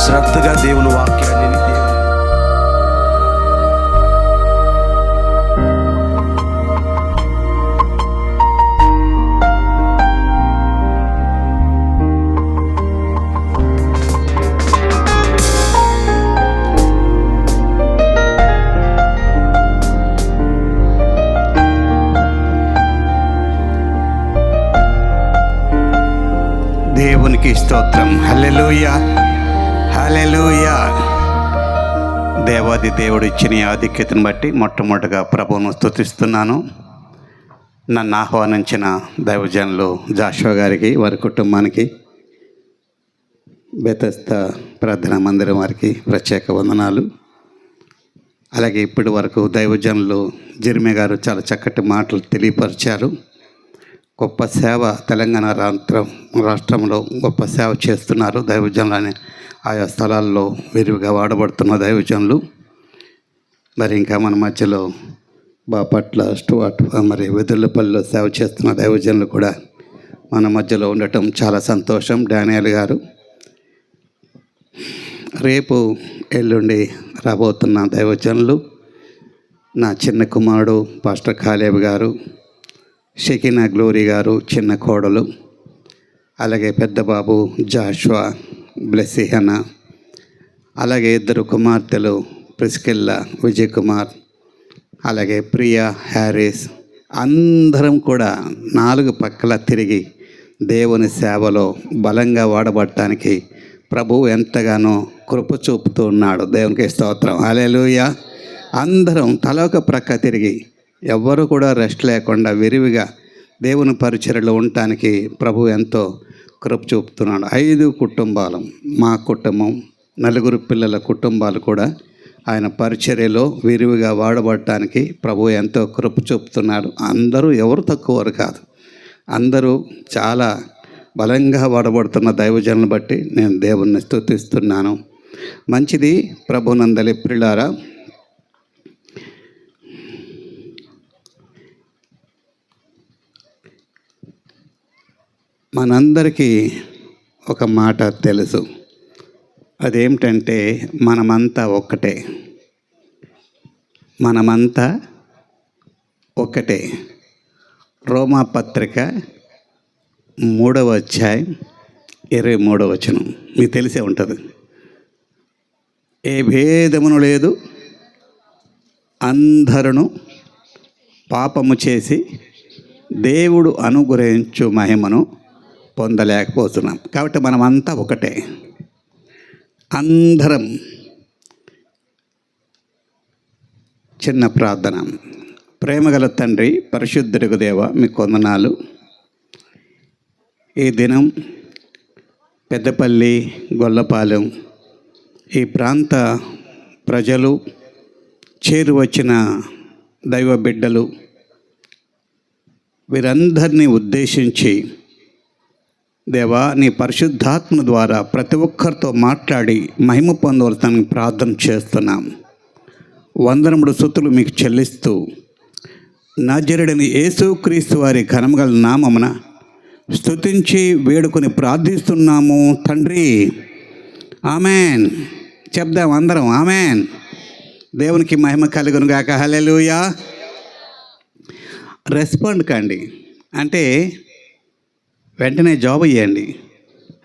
శ్రద్ధగా దేవుని వాక్యాన్ని దేవునికి స్తోత్రం. హల్లెలూయా, హల్లెలూయా. దేవాది దేవుడు ఇచ్చిన ఈ ఆధిక్యతను బట్టి మొట్టమొదటిగా ప్రభువును స్తుతిస్తున్నాను. నన్ను ఆహ్వానించిన దైవజనులు జాషువా గారికి, వారి కుటుంబానికి, బెతెస్దా ప్రార్థనా మందిరం వారికి ప్రత్యేక వందనాలు. అలాగే ఇప్పటి వరకు దైవజనులు జిర్మి గారు చాలా చక్కటి మాటలు తెలియపరిచారు. గొప్ప సేవ తెలంగాణ రాష్ట్రంలో గొప్ప సేవ చేస్తున్నారు దైవజనులని. ఆయా స్థలాల్లో విరివిగా వాడబడుతున్న దైవజనులు. మరి ఇంకా మన మధ్యలో బాపట్ల, స్టువర్ట్, మరి వెదుర్లపల్లిలో సేవ చేస్తున్న దైవజనులు కూడా మన మధ్యలో ఉండటం చాలా సంతోషం. డానియల్ గారు రేపు ఎల్లుండి రాబోతున్న దైవజనులు నా చిన్న కుమారుడు పాస్టర్ కాలేబ్ గారు, షకీనా గ్లోరీ గారు చిన్న కోడలు, అలాగే పెద్ద బాబు జాషువా, బ్లెస్సిహన, అలాగే ఇద్దరు కుమార్తెలు ప్రిస్కిల్లా, విజయ్ కుమార్, అలాగే ప్రియా, హ్యారిస్, అందరం కూడా 4 పక్కల తిరిగి దేవుని సేవలో బలంగా వాడబడటానికి ప్రభువు ఎంతగానో కృప చూపుతూ ఉన్నాడు. దేవునికి స్తోత్రం. హల్లెలూయా. అందరం తలొక ప్రక్క తిరిగి ఎవ్వరు కూడా రెస్ట్ లేకుండా విరివిగా దేవుని పరిచర్యలో ఉండటానికి ప్రభు ఎంతో కృప చూపుతున్నాడు. 5 కుటుంబాలు, మా కుటుంబం, 4 పిల్లల కుటుంబాలు కూడా ఆయన పరిచర్యలో విరివిగా వాడబడటానికి ప్రభు ఎంతో కృప చూపుతున్నాడు. అందరూ ఎవరు తక్కువరు కాదు, అందరూ చాలా బలంగా వాడబడుతున్న దైవజనులను బట్టి నేను దేవుణ్ణి స్తుతిస్తున్నాను. మంచిది ప్రభునందలి ప్రియులారా. మనందరికీ ఒక మాట తెలుసు. అదేమిటంటే మనమంతా ఒక్కటే, మనమంతా ఒక్కటే. రోమా పత్రిక 3వ అధ్యాయం 23వ వచనం మీకు తెలిసే ఉంటుంది. ఏ భేదమును లేదు, అందరూ పాపము చేసి దేవుడు అనుగ్రహించు మహిమను పొందలేకపోతున్నాం. కాబట్టి మనమంతా ఒకటే, అందరం. చిన్న ప్రార్థన. ప్రేమగల తండ్రి, పరిశుద్ధుడికి దేవ, మీకు వందనాలు. ఈ దినం పెద్దపల్లి, గొల్లపాలెం ఈ ప్రాంత ప్రజలు, చేరువచ్చిన దైవ బిడ్డలు, వీరందరినీ ఉద్దేశించి దేవా నీ పరిశుద్ధాత్మ ద్వారా ప్రతి ఒక్కరితో మాట్లాడి మహిమ పొందవలసిన ప్రార్థన చేస్తున్నాం. వందనముడు స్తుతులు మీకు చెల్లిస్తూ నజరుడైన యేసుక్రీస్తు వారి ఘనముగల నామమున స్తుతించి వేడుకొని ప్రార్థిస్తున్నాము తండ్రి. ఆమెన్. చెప్దాం అందరం ఆమెన్. దేవునికి మహిమ కలుగును గాక. హల్లెలూయా. రెస్పాండ్ కండి, అంటే వెంటనే జాబ్ ఇవ్వండి.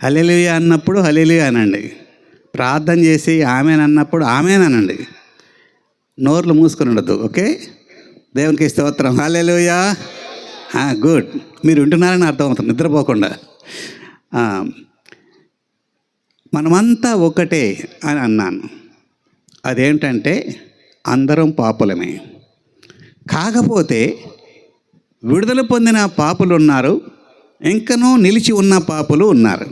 హల్లెలూయా అన్నప్పుడు హల్లెలూయా అనండి. ప్రార్థన చేసి ఆమెన్ అన్నప్పుడు ఆమెన్ అనండి. నోర్లు మూసుకొని ఉండద్దు. ఓకే. దేవునికి స్తోత్రం. హల్లెలూయా. గుడ్. మీరు వింటున్నారని అర్థమవుతుంది, నిద్రపోకుండా. మనమంతా ఒకటే అని అన్నాను. అదేంటంటే అందరం పాపులమే. కాకపోతే విడుదల పొందిన పాపులు ఉన్నారు, ఇంకనూ నిలిచి ఉన్న పాపులు ఉన్నారు.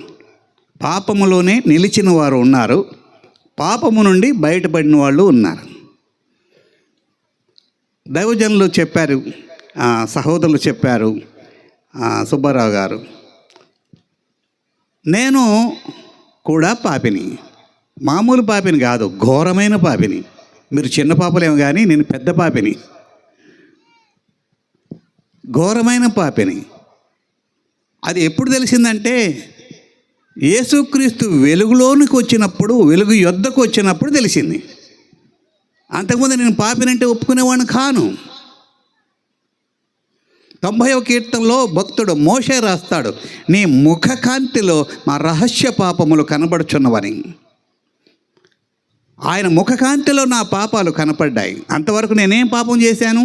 పాపములోనే నిలిచిన వారు ఉన్నారు, పాపము నుండి బయటపడిన వాళ్ళు ఉన్నారు. దైవజనులు చెప్పారు, సహోదరులు చెప్పారు, సుబ్బారావు గారు, నేను కూడా పాపిని, మామూలు పాపిని కాదు, ఘోరమైన పాపిని. మీరు చిన్న పాపలేమో కానీ నేను పెద్ద పాపిని, ఘోరమైన పాపిని. అది ఎప్పుడు తెలిసిందంటే యేసుక్రీస్తు వెలుగులోనికి వచ్చినప్పుడు, వెలుగు యొద్దకు వచ్చినప్పుడు తెలిసింది. అంతకుముందు నేను పాపినంటే ఒప్పుకునేవాడిని కాను. 90వ కీర్తనలో భక్తుడు మోషే రాస్తాడు, నీ ముఖకాంతిలో మా రహస్య పాపములు కనబడుచున్నవని. ఆయన ముఖకాంతిలో నా పాపాలు కనపడ్డాయి. అంతవరకు నేనేం పాపం చేశాను?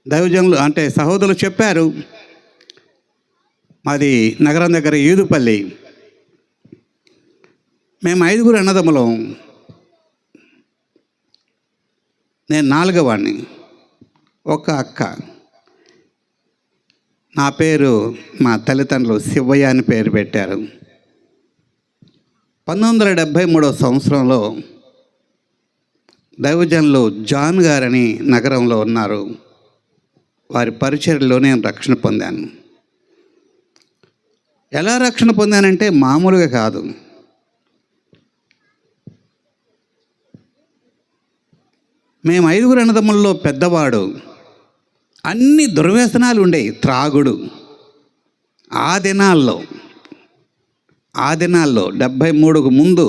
దైవజనులు అంటే సహోదరులు చెప్పారు, మాది నగరం దగ్గర ఈదుపల్లి. మేము 5 అన్నదమ్ములం. నేను 4వ వాడిని, ఒక అక్క. నా పేరు మా తల్లిదండ్రులు శివయ్య అని పేరు పెట్టారు. 1973 సంవత్సరంలో దైవజనులు జాన్ గారని నగరంలో ఉన్నారు. వారి పరిచర్యలో నేను రక్షణ పొందాను. ఎలా రక్షణ పొందానంటే మామూలుగా కాదు. మేము 5 అన్నదమ్ముల్లో పెద్దవాడు. అన్ని దుర్వ్యసనాలు ఉండేవి. త్రాగుడు. ఆ దినాల్లో 73కు ముందు,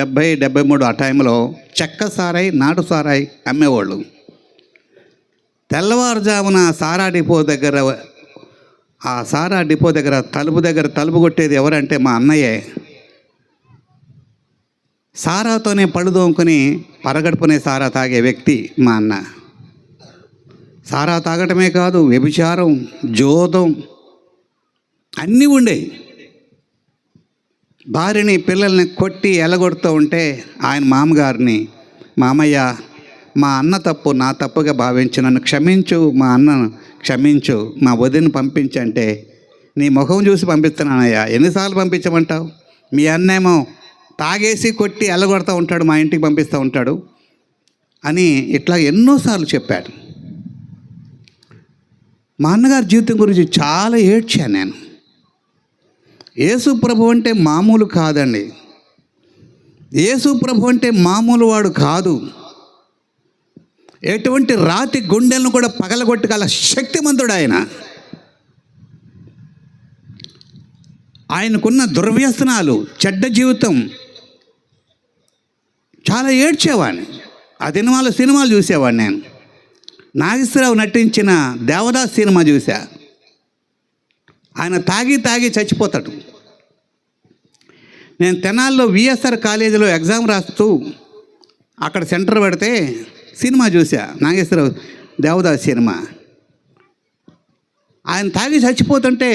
73 ఆ టైంలో చెక్క సారాయి, నాటు సారాయి అమ్మేవాళ్ళు. తెల్లవారుజామున సారా డిపో దగ్గర, ఆ సారా డిపో దగ్గర తలుపు కొట్టేది ఎవరంటే మా అన్నయ్యే. సారాతోనే పళ్ళు దోముకొని పరగడుపునే సారా తాగే వ్యక్తి మా అన్న. సారా తాగటమే కాదు, వ్యభిచారం, జోదం అన్నీ ఉండేవి. భార్యని పిల్లల్ని కొట్టి ఎలగొడుతూ ఉంటే ఆయన మామగారిని, మామయ్య మా అన్న తప్పు నా తప్పుగా భావించి నన్ను క్షమించు, మా అన్నను క్షమించు, మా వదిని పంపించంటే, నీ ముఖం చూసి పంపిస్తున్నానయ్యా, ఎన్నిసార్లు పంపించమంటావు? మీ అన్నేమో తాగేసి కొట్టి ఎల్లగొడతా ఉంటాడు, మా ఇంటికి పంపిస్తూ ఉంటాడు అని ఇట్లా ఎన్నోసార్లు చెప్పాడు. మా అన్నగారి జీవితం గురించి చాలా ఏడ్చాను నేను. యేసు ప్రభు అంటే మామూలు కాదండి. యేసు ప్రభు అంటే మామూలు వాడు కాదు. ఎటువంటి రాతి గుండెలను కూడా పగలగొట్టగల శక్తిమంతుడు ఆయన. ఆయనకున్న దుర్వ్యసనాలు, చెడ్డ జీవితం చాలా ఏడ్చేవాడిని. ఆ సినిమాలు చూసేవాడిని నేను. నాగేశ్వరరావు నటించిన దేవదాస్ సినిమా చూసా. ఆయన తాగి చచ్చిపోతాడు. నేను తెనాల్లో విఎస్ఆర్ కాలేజీలో ఎగ్జామ్ రాస్తూ అక్కడ సెంటర్ పెడితే సినిమా చూసా, నాగేశ్వరరావు దేవదాస్ సినిమా. ఆయన తాగి చచ్చిపోతుంటే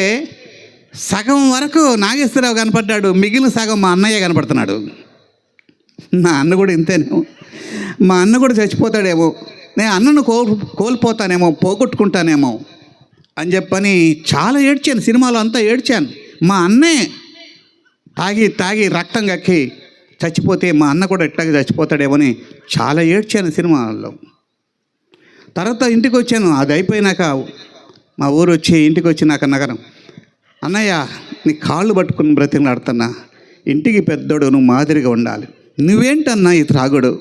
సగం వరకు నాగేశ్వరరావు కనపడ్డాడు, మిగిలిన సగం మా అన్నయ్య కనపడుతున్నాడు. నా అన్న కూడా ఇంతేనేమో, మా అన్న కూడా చచ్చిపోతాడేమో, నేను అన్నను కోల్పోతానేమో, పోగొట్టుకుంటానేమో అని చెప్పని చాలా ఏడ్చాను. సినిమాలో అంతా ఏడ్చాను. మా అన్నే తాగి రక్తం కక్కి చచ్చిపోతే మా అన్న కూడా ఎట్లాగే చచ్చిపోతాడేమో అని చాలా ఏడ్చాను సినిమాల్లో. తర్వాత ఇంటికి వచ్చాను. అది అయిపోయినాక మా ఊరు వచ్చి ఇంటికి వచ్చినాక నగరం, అన్నయ్య నీ కాళ్ళు పట్టుకుని బ్రతిమలాడుతున్నా, ఇంటికి పెద్దోడు, నువ్వు మాదిరిగా ఉండాలి. నువ్వేంటన్నా ఈ త్రాగుడు?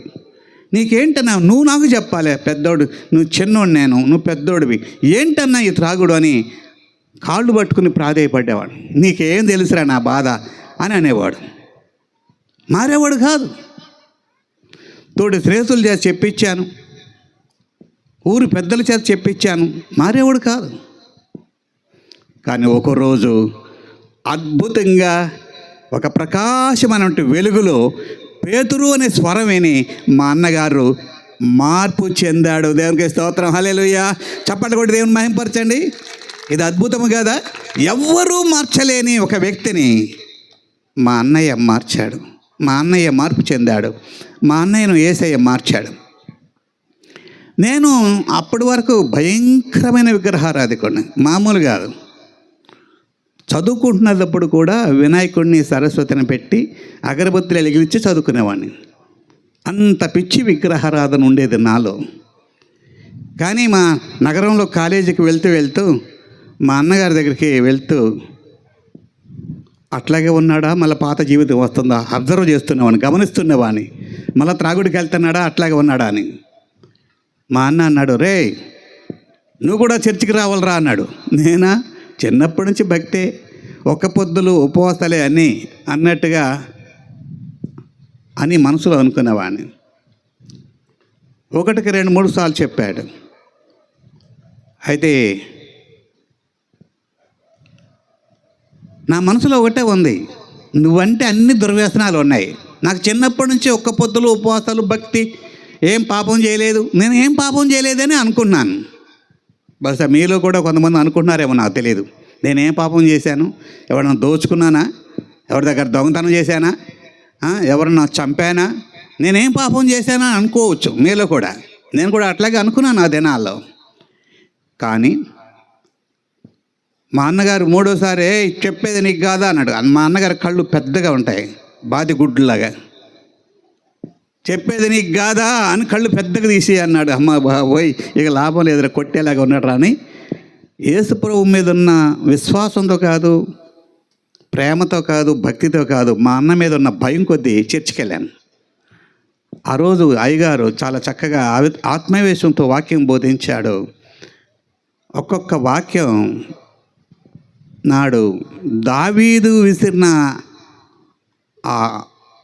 నీకేంటన్నా? నువ్వు నాకు చెప్పాలి. పెద్దోడు నువ్వు, చిన్నోడు నేను, నువ్వు పెద్దోడివి, ఏంటన్నా ఈ త్రాగుడు అని కాళ్ళు పట్టుకుని ప్రాధేయపడ్డేవాడు. నీకేం తెలుసురా నా బాధ అని అనేవాడు. మారేవాడు కాదు. తోటి శ్రేసుల చేత చెప్పించాను, ఊరి పెద్దల చేత చెప్పించాను, మారేవాడు కాదు. కానీ ఒకరోజు అద్భుతంగా ఒక ప్రకాశమైనటువంటి వెలుగులో పేతురు అనే స్వరం విని మా అన్నగారు మార్పు చెందాడు. దేవునికి స్తోత్రం, హల్లెలూయా. చప్పట్లు కొట్టి దేవుని మహింపరచండి. ఇది అద్భుతము కదా. ఎవ్వరూ మార్చలేని ఒక వ్యక్తిని మా అన్నయ్య మార్చాడు. మా అన్నయ్య మార్పు చెందాడు. మా అన్నయ్యను యేసయ్య మార్చాడు. నేను అప్పటి వరకు భయంకరమైన విగ్రహారాధికుడిని, మామూలు కాదు. చదువుకుంటున్నప్పుడు కూడా వినాయకుడిని, సరస్వతిని పెట్టి అగరబత్తులు వెలిగించి చదువుకునేవాడిని. అంత పిచ్చి విగ్రహారాధన ఉండేది నాలో. కానీ మా నగరంలో కాలేజీకి వెళ్తూ మా అన్నగారి దగ్గరికి వెళ్తూ అట్లాగే ఉన్నాడా, మళ్ళీ పాత జీవితం వస్తుందా అబ్జర్వ్ చేస్తున్నవాడిని, గమనిస్తున్నవాడిని. మళ్ళీ త్రాగుడికి వెళ్తున్నాడా, అట్లాగే ఉన్నాడా అని. మా అన్న అన్నాడు, రే నువ్వు కూడా చర్చికి రావాలరా అన్నాడు. నేనా? చిన్నప్పటి నుంచి భక్తే, ఒక్క పొద్దులు ఉపవాసాలే అని అన్నట్టుగా అని మనసులో అనుకునేవాడిని. ఒకటికి 2-3 సార్లు చెప్పాడు. అయితే నా మనసులో ఒకటే ఉంది, నువ్వంటే అన్ని దుర్వ్యసనాలు ఉన్నాయి. నాకు చిన్నప్పటి నుంచి ఒక్క పొద్దులు ఉపవాసాలు భక్తి, ఏం పాపం చేయలేదు, నేను ఏం పాపం చేయలేదని అనుకున్నాను. బహుశా మీలో కూడా కొంతమంది అనుకుంటున్నారేమో, నాకు తెలియదు. నేనేం పాపం చేశాను? ఎవరన్నా దోచుకున్నానా? ఎవరి దగ్గర దొంగతనం చేశానా? ఎవరన్నా చంపానా? నేనేం పాపం చేశానా అనుకోవచ్చు మీలో కూడా. నేను కూడా అట్లాగే అనుకున్నాను ఆ దినాల్లో. కానీ మా అన్నగారు 3వసారి చెప్పేది నీకు కాదా అన్నాడు. మా అన్నగారి కళ్ళు పెద్దగా ఉంటాయి, బాది గుడ్డులాగా. చెప్పేది నీకు కాదా అని కళ్ళు పెద్దగా తీసి అన్నాడు. అమ్మ బాబోయ్, ఇక లాభం లేదురా, కొట్టేలాగా ఉన్నాడు రాని. యేసుప్రభు మీద ఉన్న విశ్వాసంతో కాదు, ప్రేమతో కాదు, భక్తితో కాదు, మా అన్న మీద ఉన్న భయం కొద్దీ చర్చికి వెళ్ళాను. ఆ రోజు అయ్యగారు చాలా చక్కగా ఆత్మవేశంతో వాక్యం బోధించాడు. ఒక్కొక్క వాక్యం నాడు దావీదు విసిరిన ఆ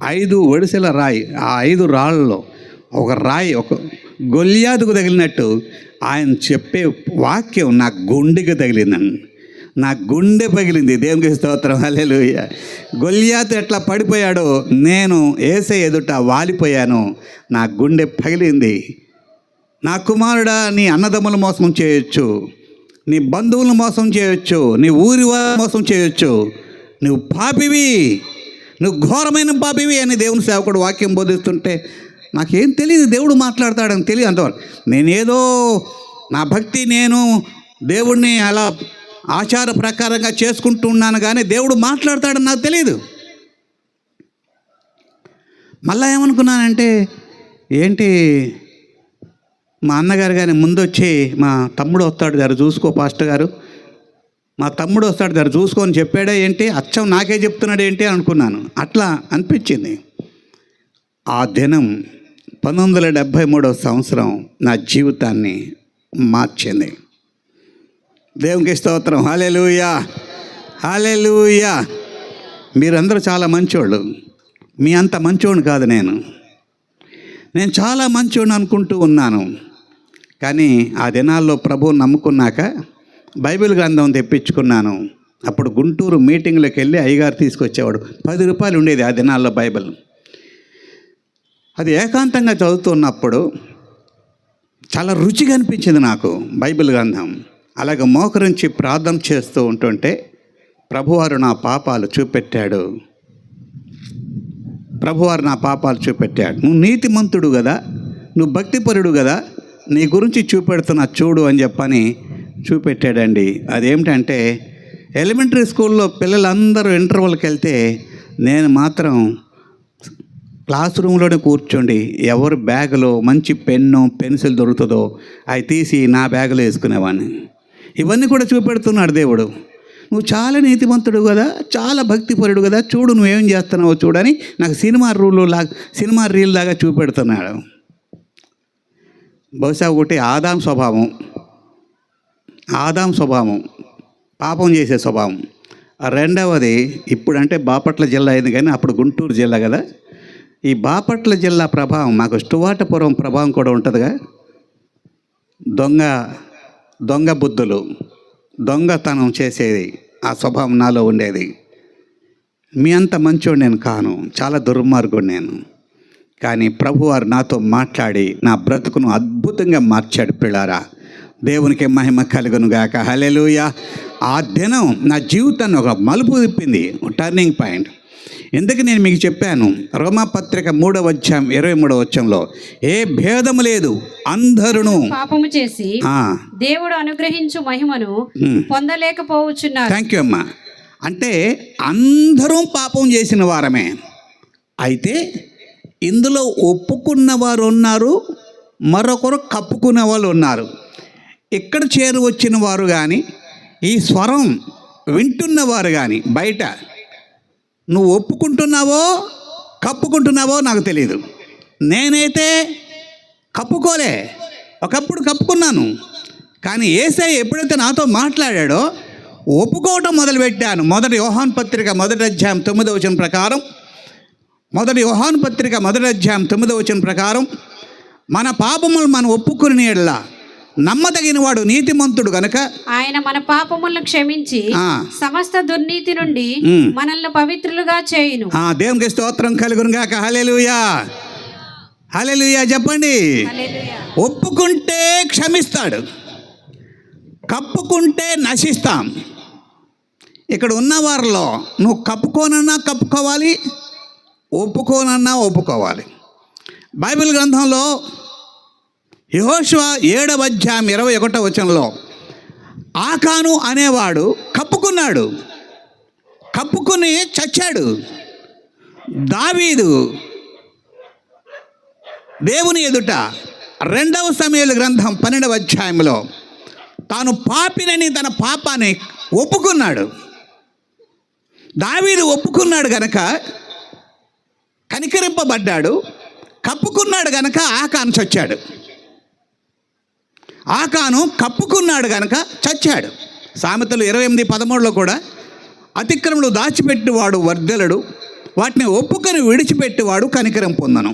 5 ఒడిసెల రాయి, ఆ 5 రాళ్ళలో ఒక రాయి ఒక గొల్యాతుకు తగిలినట్టు ఆయన చెప్పే వాక్యం నా గుండెకి తగిలిందండి. నా గుండె పగిలింది. దేవునికి స్తోత్రం, హల్లెలూయా. గొల్యాతు ఎట్లా పడిపోయాడో నేను యేసయ్య ఎదుట వాలిపోయాను. నా గుండె పగిలింది. నా కుమారుడా, నీ అన్నదమ్ముల మోసం చేయొచ్చు, నీ బంధువులను మోసం చేయొచ్చు, నీ ఊరి వారి మోసం చేయొచ్చు, నువ్వు పాపివి, నువ్వు ఘోరమైన పాపివి అని దేవుని సేవకుడు వాక్యం బోధిస్తుంటే నాకేం తెలియదు, దేవుడు మాట్లాడతాడని తెలియదు అంతవరకు. నేనేదో నా భక్తి, నేను దేవుడిని అలా ఆచార ప్రకారంగా చేసుకుంటూ ఉన్నాను, కానీ దేవుడు మాట్లాడతాడని నాకు తెలియదు. మళ్ళా ఏమనుకున్నానంటే, ఏంటి మా అన్నగారు కానీ ముందు వచ్చి మా తమ్ముడు వస్తాడు గారు చూసుకో పాస్టర్ గారు, మా తమ్ముడు వస్తాడు గారు చూసుకొని చెప్పాడే ఏంటి, అచ్చం నాకే చెప్తున్నాడు ఏంటి అనుకున్నాను. అట్లా అనిపించింది. ఆ దినం 1973వ సంవత్సరం నా జీవితాన్ని మార్చింది. దేవునికి స్తోత్రం, హల్లెలూయా, హల్లెలూయా. మీరందరూ చాలా మంచోళ్ళు. మీ అంత మంచోడు కాదు నేను చాలా మంచోడిని అనుకుంటూ ఉన్నాను. కానీ ఆ దినాల్లో ప్రభువుని నమ్ముకున్నాక బైబిల్ గ్రంథం తెప్పించుకున్నాను. అప్పుడు గుంటూరు మీటింగ్లోకి వెళ్ళి అయ్యగారు తీసుకొచ్చేవాడు. 10 రూపాయలు ఉండేది ఆ దినాల్లో బైబిల్. అది ఏకాంతంగా చదువుతున్నప్పుడు చాలా రుచిగా అనిపించింది నాకు బైబిల్ గ్రంథం. అలాగే మోకరించి ప్రార్థన చేస్తూ ఉంటుంటే ప్రభువారు నా పాపాలు చూపెట్టాడు. నువ్వు నీతిమంతుడు కదా, నువ్వు భక్తిపరుడు కదా, నీ గురించి చూపెడుతున్నా చూడు అని చెప్పని చూపెట్టాడండి. అదేమిటంటే ఎలిమెంటరీ స్కూల్లో పిల్లలందరూ ఇంటర్వల్కి వెళ్తే నేను మాత్రం క్లాస్ రూమ్లోనే కూర్చోండి, ఎవరి బ్యాగులో మంచి పెన్ను పెన్సిల్ దొరుకుతుందో అవి తీసి నా బ్యాగులో వేసుకునేవాడిని. ఇవన్నీ కూడా చూపెడుతున్నాడు దేవుడు. నువ్వు చాలా నీతిమంతుడు కదా, చాలా భక్తిపరుడు కదా, చూడు నువ్వేం చేస్తున్నావో చూడని నాకు సినిమా రీల్ లాగా చూపెడుతున్నాడు. బహుశా ఒకటి ఆదాం స్వభావం, పాపం చేసే స్వభావం. రెండవది ఇప్పుడంటే బాపట్ల జిల్లా అయింది, కానీ అప్పుడు గుంటూరు జిల్లా కదా. ఈ బాపట్ల జిల్లా ప్రభావం, మాకు స్టువార్టపురం ప్రభావం కూడా ఉంటుందిగా. దొంగ బుద్ధులు, దొంగతనం చేసేది ఆ స్వభావం నాలో ఉండేది. మీ అంత మంచోడు నేను కాను, చాలా దుర్మార్గుడు నేను. కానీ ప్రభువారు నాతో మాట్లాడి నా బ్రతుకును అద్భుతంగా మార్చాడు. పిల్లారా, దేవునికి మహిమ కలుగును గాక, హల్లెలూయా. ఆ దినం నా జీవితాన్ని ఒక మలుపు తిప్పింది, టర్నింగ్ పాయింట్. ఎందుకు నేను మీకు చెప్పాను, రోమాపత్రిక 3వ అధ్యాయం 23వ వచనంలో ఏ భేదము లేదు, అందరూ పాపము చేసి దేవుడు అనుగ్రహించు మహిమను పొందలేకపోవచ్చున్నారు. థ్యాంక్ యూ అమ్మా. అంటే అందరూ పాపం చేసిన వారమే. అయితే ఇందులో ఒప్పుకున్న వారు ఉన్నారు, మరొకరు కప్పుకునే వాళ్ళు ఉన్నారు. ఇక్కడ చేరు వచ్చిన వారు కానీ, ఈ స్వరం వింటున్నవారు కానీ, బయట నువ్వు ఒప్పుకుంటున్నావో కప్పుకుంటున్నావో నాకు తెలియదు. నేనైతే ఒకప్పుడు కప్పుకున్నాను. కానీ యేసయ్య ఎప్పుడైతే నాతో మాట్లాడాడో ఒప్పుకోవటం మొదలుపెట్టాను. మొదటి యోహాను పత్రిక 1వ అధ్యాయం 9వ వచనం ప్రకారం, మొదటి యోహాను పత్రిక 1వ అధ్యాయం 9వ వచనం ప్రకారం, మన పాపములు మనం ఒప్పుకుని ఎడల నమ్మదగిన వాడు నీతిమంతుడు గనుక ఆయన మన పాపములను క్షమించి సమస్త దుర్నీతి నుండి మనల్ని పవిత్రులుగా చేయును. దేవునికి స్తోత్రం కలుగును గాక. హల్లెలూయా, హల్లెలూయా చెప్పండి. ఒప్పుకుంటే క్షమిస్తాడు, కప్పుకుంటే నశిస్తాం. ఇక్కడ ఉన్న వారిలో నువ్వు కప్పుకోనన్నా కప్పుకోవాలి, ఒప్పుకోనన్నా ఒప్పుకోవాలి. బైబిల్ గ్రంథంలో యెహోషువ 7వ అధ్యాయం 21వ వచనంలో ఆకాను అనేవాడు కప్పుకున్నాడు, కప్పుకుని చచ్చాడు. దావీదు దేవుని ఎదుట 2వ సమూయేలు గ్రంథం 12వ అధ్యాయంలో తాను పాపినని తన పాపాన్ని ఒప్పుకున్నాడు. దావీదు ఒప్పుకున్నాడు గనక కనికరింపబడ్డాడు, కప్పుకున్నాడు గనక ఆకాను చచ్చాడు. ఆకాను కప్పుకున్నాడు గనక చచ్చాడు. సామెతలు 28:13లో కూడా అతిక్రమలు దాచిపెట్టివాడు వర్ధలుడు, వాటిని ఒప్పుకొని విడిచిపెట్టివాడు కనికరం పొందను.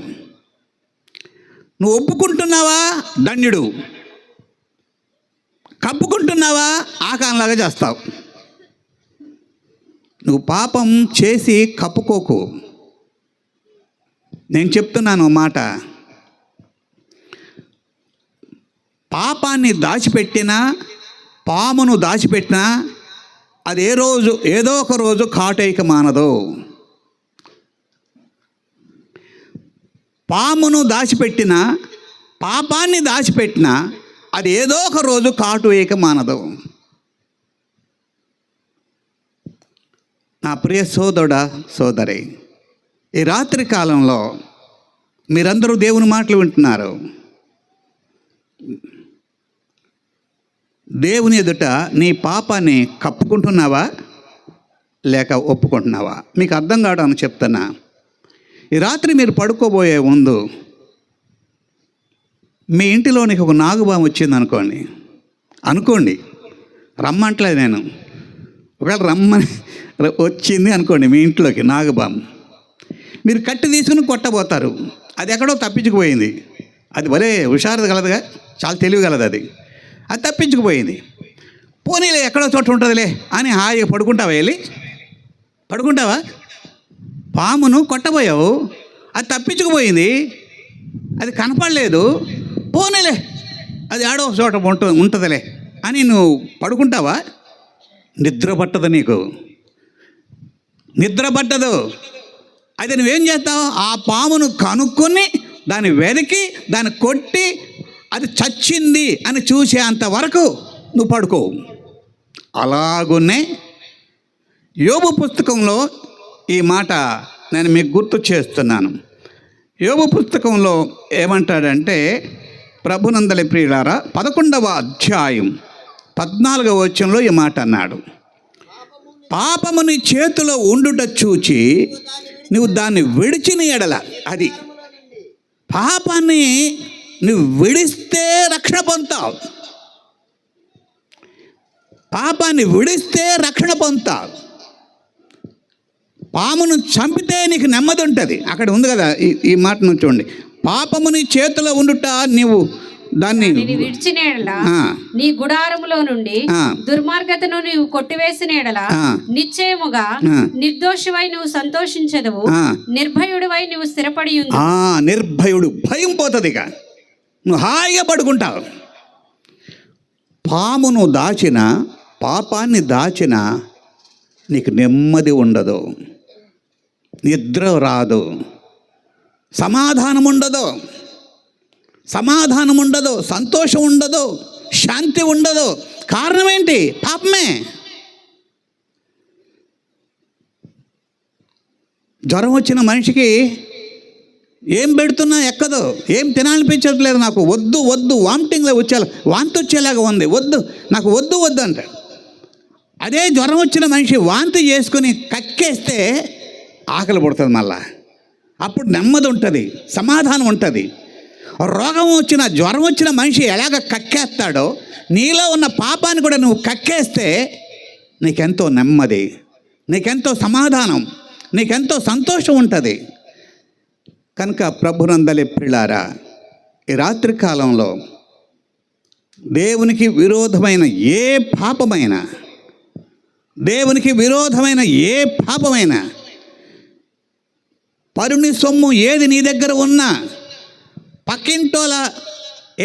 నువ్వు ఒప్పుకుంటున్నావా ధన్యుడు, కప్పుకుంటున్నావా ఆకానులాగా చేస్తావు. నువ్వు పాపం చేసి కప్పుకోకు. నేను చెప్తున్నాను మాట, పాపాన్ని దాచిపెట్టినా, పామును దాచిపెట్టినా అది ఏదో ఒక రోజు కాటేయక మానదు. పామును దాచిపెట్టినా, పాపాన్ని దాచిపెట్టినా అది ఏదో ఒక రోజు కాటు వేయక మానదు. నా ప్రియ సోదరుడా, సోదరి, ఈ రాత్రి కాలంలో మీరందరూ దేవుని మాటలు వింటున్నారు. దేవుని ఎదుట నీ పాపాన్ని కప్పుకుంటున్నావా లేక ఒప్పుకుంటున్నావా? మీకు అర్థం కావడానికి చెప్తున్నా. ఈ రాత్రి మీరు పడుకోబోయే ముందు మీ ఇంటిలోనికి ఒక నాగుబాము వచ్చింది అనుకోండి, రమ్మంటలేదు నేను, ఒకవేళ రమ్మని వచ్చింది అనుకోండి మీ ఇంట్లోకి నాగుబాము, మీరు కట్టి తీసుకుని కొట్టబోతారు. అది ఎక్కడో తప్పించుకుపోయింది. అది భలే హుషారు కలదుగా, చాలా తెలివి కలదు. అది తప్పించుకుపోయింది. పోనీలే ఎక్కడో చోట ఉంటుందిలే అని హాయిగా పడుకుంటావా? పడుకుంటావా? పామును కొట్టబోయావు, అది తప్పించుకుపోయింది, అది కనపడలేదు, పోనీలే అది ఆడో చోట ఉంటుందిలే అని నువ్వు పడుకుంటావా? నిద్ర పట్టదు, నీకు నిద్ర పట్టదు. అయితే నువ్వేం చేస్తావు? ఆ పామును కనుక్కొని దాన్ని వెతికి దాన్ని కొట్టి అది చచ్చింది అని చూసేంత వరకు నువ్వు పడుకో. అలాగునే యోబు పుస్తకంలో ఈ మాట నేను మీకు గుర్తు చేస్తున్నాను. యోబు పుస్తకంలో ఏమంటాడంటే, ప్రభునందలి ప్రియులారా 11వ అధ్యాయం 14వ వచనంలో ఈ మాట అన్నాడు, పాపము నీ చేతిలో ఉండుట చూచి నువ్వు దాన్ని విడిచిన ఎడల, అది పాపాన్ని నువ్వు విడిస్తే రక్షణ పొందుతావు. పాపాన్ని విడిస్తే రక్షణ పొందుతావు. పామును చంపితే నీకు నెమ్మది ఉంటుంది. అక్కడ ఉంది కదా ఈ మాట నుంచి చూడండి, పాపముని చేతిలో ఉండుట నీవు దాన్ని విడిచిన ఎడల, నీ గుడారములో నుండి దుర్మార్గతను నీవు కొట్టివేసిన ఎడల నిశ్చయముగా నిర్దోషివై నువ్వు సంతోషించదవు, నిర్భయుడివై నువ్వు స్థిరపడి ఉంది. నిర్భయుడు, భయం పోతుంది, ఇక నువ్వు హాయిగా పడుకుంటావు. పామును దాచిన, పాపాన్ని దాచిన నీకు నెమ్మది ఉండదు, నిద్ర రాదు, సమాధానం ఉండదు, సంతోషం ఉండదు, శాంతి ఉండదు. కారణం ఏంటి? పాపమే. జ్వరం వచ్చిన మనిషికి ఏం పెడుతున్నా ఎక్కదు, ఏం తినాలనిపించట్లేదు, నాకు వద్దు వామిటింగ్లో వాంతి వచ్చేలాగా ఉంది, నాకు వద్దు అంటాడు. అదే జ్వరం వచ్చిన మనిషి వాంతి చేసుకుని కక్కేస్తే ఆకలి పుడుతుంది మళ్ళా. అప్పుడు నెమ్మది ఉంటుంది, సమాధానం ఉంటుంది. రోగం వచ్చిన, జ్వరం వచ్చిన మనిషి ఎలాగ కక్కేస్తాడో నీలో ఉన్న పాపాన్ని కూడా నువ్వు కక్కేస్తే నీకెంతో నెమ్మది, నీకెంతో సమాధానం, నీకెంతో సంతోషం ఉంటుంది. కనుక ప్రభునందలి ప్రియులారా, ఈ రాత్రి కాలంలో దేవునికి విరోధమైన ఏ పాపమైనా, దేవునికి విరోధమైన ఏ పాపమైనా, పరుని సొమ్ము ఏది నీ దగ్గర ఉన్నా, పక్కింటోల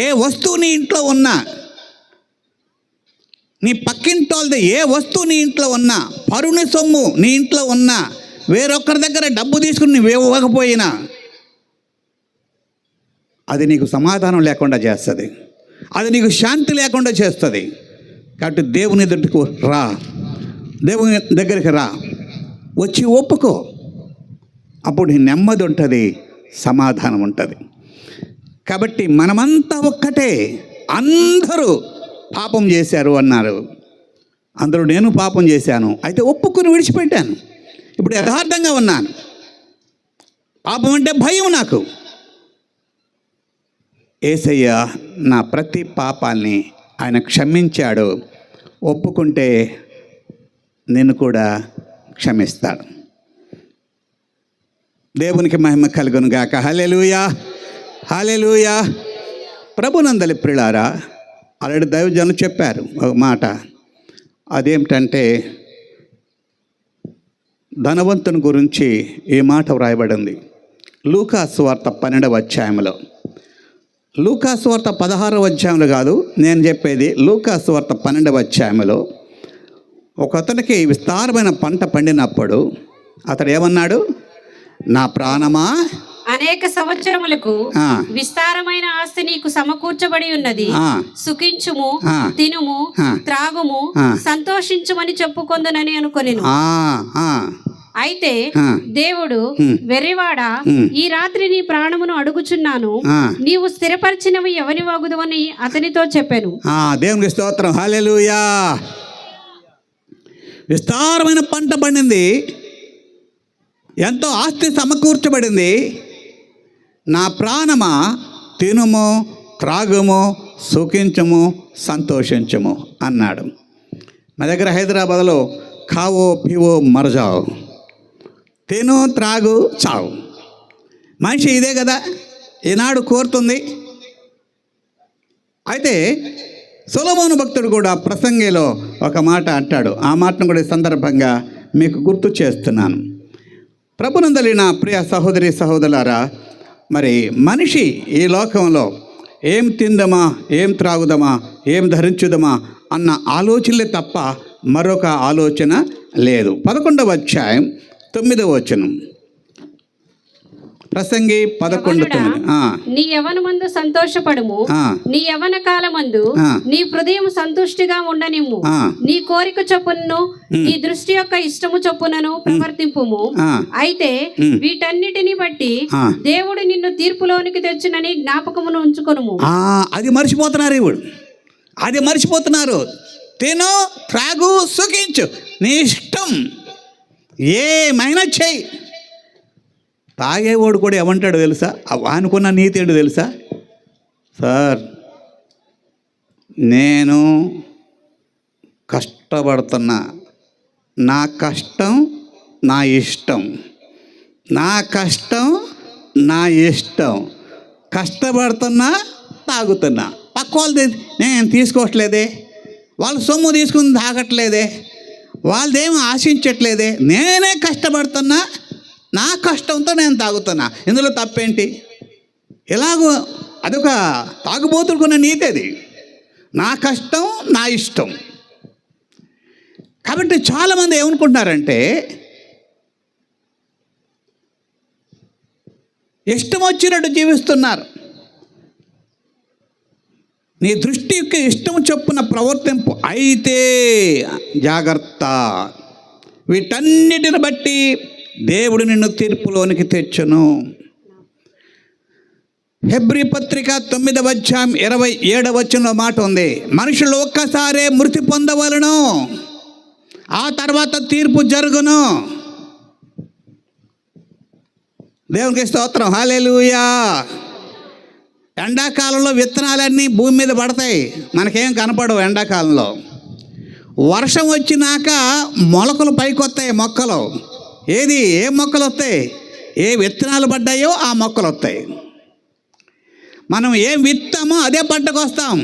ఏ వస్తువు నీ ఇంట్లో ఉన్నా, నీ పక్కింటోళ్ళది ఏ వస్తువు నీ ఇంట్లో ఉన్నా, పరుని సొమ్ము నీ ఇంట్లో ఉన్నా, వేరొకరి దగ్గర డబ్బు తీసుకుని నువ్వు ఇవ్వకపోయినా అది నీకు సమాధానం లేకుండా చేస్తుంది, అది నీకు శాంతి లేకుండా చేస్తుంది. కాబట్టి దేవుని దగ్గరకు రా, దేవుని దగ్గరికి రా, వచ్చి ఒప్పుకో. అప్పుడు నీ నెమ్మది ఉంటుంది, సమాధానం ఉంటుంది. కాబట్టి మనమంతా ఒక్కటే, అందరూ పాపం చేశారు అన్నారు. అందరూ నేను పాపం చేశాను, అయితే ఒప్పుకుని విడిచిపెట్టాను. ఇప్పుడు యథార్థంగా ఉన్నాను. పాపం అంటే భయం నాకు. యేసయ్య నా ప్రతి పాపాల్ని ఆయన క్షమించాడు. ఒప్పుకుంటే నేను కూడా క్షమిస్తాడు. దేవునికి మహిమ కలుగును గాక. హల్లెలూయా, హల్లెలూయా. ప్రభునందలి ప్రియులారా, ఆల్రెడీ దైవజనులు చెప్పారు ఒక మాట. అదేమిటంటే, ధనవంతుని గురించి ఈ మాట వ్రాయబడింది లూకా సువార్త 12వ అధ్యాయంలో. లూకా సువార్త 16వ అధ్యాయంలో కాదు నేను చెప్పేది, లూకా సువార్త 12వ అధ్యాయంలో. ఒక అతనికి విస్తారమైన పంట పండినప్పుడు అతడు ఏమన్నాడు? నా ప్రాణమా, అనేక సంవత్సరములకు విస్తారమైన ఆస్తి నీకు సమకూర్చబడి ఉన్నది, సుఖించుము, తినుము, త్రాగుము, సంతోషించుమని చెప్పుకొందునని అనుకొనెను. అయితే దేవుడు, వెర్రివాడా, ఈ రాత్రి నీ ప్రాణమును అడుగుచున్నాను, నీవు స్థిరపరిచినవి ఎవని వగుదువని అతనితో చెప్పాను. దేవునికి స్తోత్రం. హల్లెలూయా. విస్తారమైన పంట పండింది, ఎంతో ఆస్తి సమకూర్చబడింది. నా ప్రాణమా, తినుము, త్రాగుము, సుఖించము, సంతోషించము అన్నాడు. మా దగ్గర హైదరాబాద్లో ఖావో పీవో మరజావు, తిను, త్రాగు, చావు. మనిషి ఇదే కదా ఈనాడు కోరుతుంది. అయితే సొలొమోను భక్తుడు కూడా ప్రసంగిలో ఒక మాట అంటాడు. ఆ మాటను కూడా ఈ సందర్భంగా మీకు గుర్తు చేస్తున్నాను. ప్రభునందలి నా ప్రియ సహోదరి సహోదరులారా, మరి మనిషి ఈ లోకంలో ఏం తిందమా, ఏం త్రాగుదమా, ఏం ధరించుదమా అన్న ఆలోచనలే తప్ప మరొక ఆలోచన లేదు. 11వ అధ్యాయం 9వ వచనం. ప్రసంగి 11:9. నీ యవ్వనమందు సంతోషపడుము, నీ యవ్వన కాలమందు నీ హృదయం సంతుష్టిగా ఉండనిమ్ము, నీ కోరిక చొప్పునను నీ దృష్టి యొక్క ఇష్టము చొప్పునను ప్రవర్తింపుము. అయితే వీటన్నిటిని బట్టి దేవుడు నిన్ను తీర్పులోనికి తెచ్చునని జ్ఞాపకమును ఉంచుకొనుము. అది మర్చిపోతున్నారు ఇప్పుడు, అది మర్చిపోతున్నారు. తిను, త్రాగు, సుఖించు, నీ ఇష్టం, ఏమైనా చెయ్యి. తాగేవాడు కూడా ఏమంటాడు తెలుసా? అనుకున్న నీతి ఏంటో తెలుసా? సార్, నేను కష్టపడుతున్నా, నా కష్టం నా ఇష్టం, నా కష్టం నా ఇష్టం, కష్టపడుతున్నా, తాగుతున్నా. పక్క వాళ్ళది నేను తీసుకోవట్లేదే, వాళ్ళ సొమ్ము తీసుకుని తాగట్లేదే, వాళ్ళదేమో ఆశించట్లేదే, నేనే కష్టపడుతున్నా, నా కష్టంతో నేను తాగుతున్నా. ఇందులో తప్పేంటి? ఎలాగో అదొక తాగుబోతుడుకున్న నీతి అది. నా కష్టం నా ఇష్టం. కాబట్టి చాలామంది ఏమనుకుంటున్నారంటే, ఇష్టం వచ్చినట్టు జీవిస్తున్నారు. నీ దృష్టి యొక్క ఇష్టం చొప్పున ప్రవర్తింపు. అయితే జాగ్రత్త, వీటన్నిటిని బట్టి దేవుడు నిన్ను తీర్పులోనికి తెచ్చును. హెబ్రీ పత్రిక 9వ అధ్యాయం 27వ వచనంలో మాట ఉంది, మనుషులు ఒక్కసారే మృతి పొందవలను, ఆ తర్వాత తీర్పు జరుగును. దేవునికి స్తోత్రం. హల్లెలూయా. ఎండాకాలంలో విత్తనాలన్నీ భూమి మీద పడతాయి, మనకేం కనపడవు. ఎండాకాలంలో వర్షం వచ్చినాక మొలకలు పైకొస్తాయి మొక్కలు. ఏ మొక్కలు వస్తాయి? ఏ విత్తనాలు పడ్డాయో ఆ మొక్కలు వస్తాయి. మనం ఏం విత్తామో అదే పంటకు వస్తాం.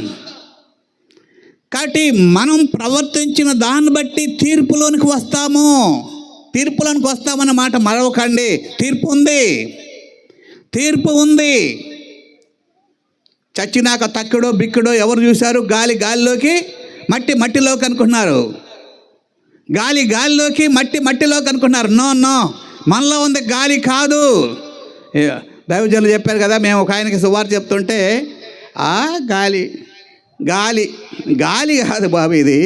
కాబట్టి మనం ప్రవర్తించిన దాన్ని బట్టి తీర్పులోనికి వస్తామన్నమాట మరొకండి. తీర్పు ఉంది. చచ్చినాక తక్కుడో బిక్కుడో ఎవరు చూశారు? గాలిలోకి, మట్టిలోకి అనుకుంటున్నారు. గాలిలోకి, మట్టిలోకి అనుకుంటున్నారు. నో, మనలో ఉంది గాలి కాదు. దైవజనులు చెప్పారు కదా, మేము ఒక ఆయనకి సువార్త చెప్తుంటే, గాలి కాదు బాబు, ఇది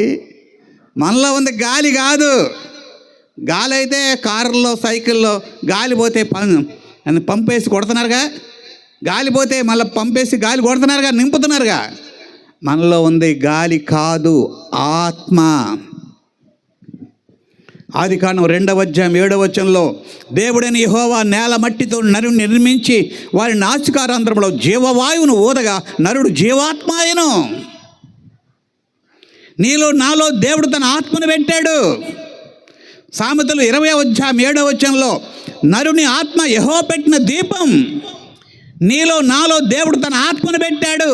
మనలో ఉంది గాలి కాదు. గాలి అయితే కారుల్లో, సైకిల్లో గాలి పోతే పంపేసి కొడుతున్నారుగా. గాలి పోతే మళ్ళీ పంపేసి గాలి కొడుతున్నారుగా, నింపుతున్నారుగా. మనలో ఉంది గాలి కాదు, ఆత్మ. ఆదికాండం 2:7 దేవుడైన యెహోవా నేల మట్టితో నరుని నిర్మించి వారి నాసికారంధ్రంలో జీవవాయువును ఊదగా నరుడు జీవాత్మాయను. నాలో దేవుడు తన ఆత్మను పెట్టాడు. సామెతలు 20:7 నరుని ఆత్మ యెహోవా పెట్టిన దీపం. నాలో దేవుడు తన ఆత్మను పెట్టాడు.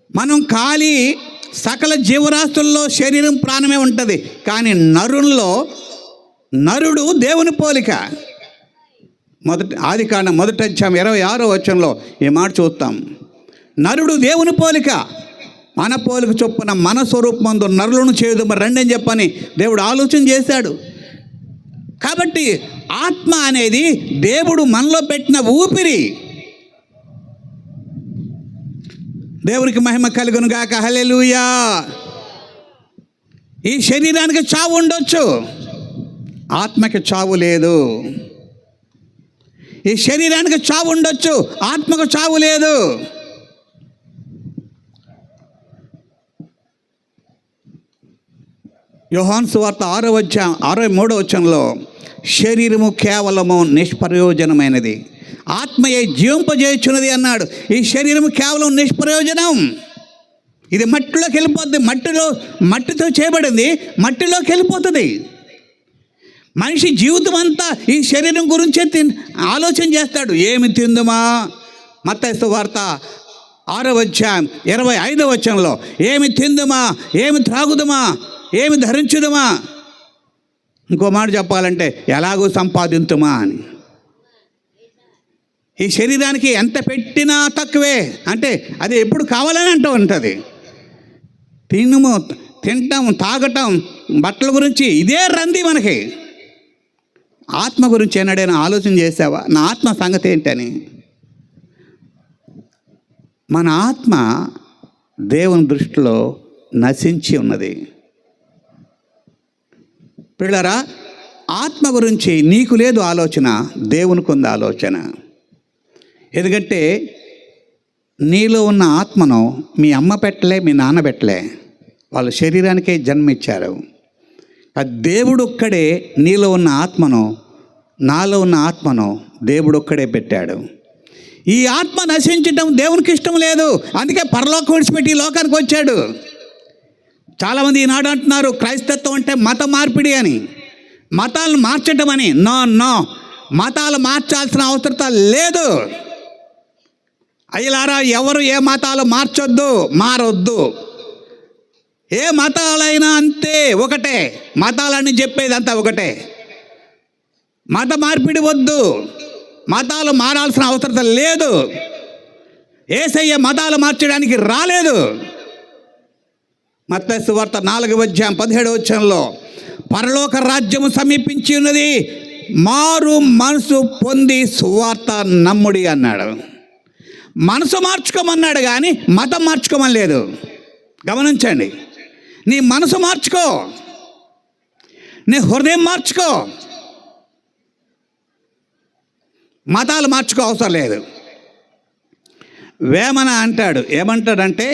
మనం ఖాళీ సకల జీవరాశుల్లో శరీరం ప్రాణమే ఉంటుంది, కానీ నరుడు దేవుని పోలిక. ఆదికాండం 1:26 ఈ మాట చూస్తాం. నరుడు దేవుని పోలిక, మన పోలిక చొప్పున మన స్వరూపమందు నరులను చేయదు మరి రండి అని చెప్పని దేవుడు ఆలోచన చేశాడు. కాబట్టి ఆత్మ అనేది దేవుడు మనలో పెట్టిన ఊపిరి. దేవునికి మహిమ కలుగును గాక. హల్లెలూయా. ఈ శరీరానికి చావు ఉండొచ్చు, ఆత్మకి చావు లేదు. ఈ శరీరానికి చావు ఉండొచ్చు, ఆత్మకు చావు లేదు. యోహాను సువార్త 6:63 శరీరము కేవలము నిష్ప్రయోజనమైనది, ఆత్మయే జీవింపజేయుచున్నది అన్నాడు. ఈ శరీరము కేవలం నిష్ప్రయోజనం. ఇది మట్టిలోకి వెళ్ళిపోద్ది. మట్టితో చేయబడింది, మట్టిలోకి వెళ్ళిపోతుంది. మనిషి జీవితం అంతా ఈ శరీరం గురించే ఆలోచన చేస్తాడు. ఏమి తిందుమా? మత్తయి సువార్త 6:25 ఏమి తిందుమా, ఏమి త్రాగుదుమా, ఏమి ధరించుదుమా, ఇంకో మాట చెప్పాలంటే ఎలాగూ సంపాదించుమా అని. ఈ శరీరానికి ఎంత పెట్టినా తక్కువే. అంటే అది ఎప్పుడు కావాలని అంటూ ఉంటుంది. తినటం, తాగటం, బట్టల గురించి ఇదే రంది మనకి. ఆత్మ గురించి ఏనాడైనా ఆలోచన చేసావా? నా ఆత్మ సంగతి ఏంటని. మన ఆత్మ దేవుని దృష్టిలో నశించి ఉన్నది. పిల్లరా, ఆత్మ గురించి నీకు లేదు ఆలోచన, దేవునికి ఉంది ఆలోచన. ఎందుకంటే నీలో ఉన్న ఆత్మను మీ అమ్మ పెట్టలే, మీ నాన్న పెట్టలే, వాళ్ళ శరీరానికే జన్మిచ్చారు. దేవుడు ఒక్కడే నీలో ఉన్న ఆత్మను, నాలో ఉన్న ఆత్మను దేవుడు ఒక్కడే పెట్టాడు. ఈ ఆత్మ నశించడం దేవునికి ఇష్టం లేదు. అందుకే పరలోకం విడిచిపెట్టి ఈ లోకానికి వచ్చాడు. చాలామంది ఈనాడు అంటున్నారు క్రైస్తత్వం అంటే మత మార్పిడి అని, మతాలను మార్చడం అని. నో, మతాలు మార్చాల్సిన అవసరం లేదు. అయ్యలారా, ఎవరు ఏ మతాలు మారొద్దు. ఏ మతాలైనా అంతే, ఒకటే. మతాలని చెప్పేది అంతా ఒకటే. మత మార్పిడి వద్దు, మతాలు మారాల్సిన అవసరం లేదు. యేసయ్య మతాలు మార్చడానికి రాలేదు. మత్తయి సువార్త 4:17 పరలోక రాజ్యము సమీపించి ఉన్నది, మారు మనసు పొంది సువార్త నమ్ముడి అన్నాడు. మనసు మార్చుకోమన్నాడు కానీ మతం మార్చుకోమని లేదు. గమనించండి, నీ మనసు మార్చుకో, నీ హృదయం మార్చుకో, మతాలు మార్చుకో అవసరం లేదు. వేమన అంటాడు, ఏమంటాడంటే,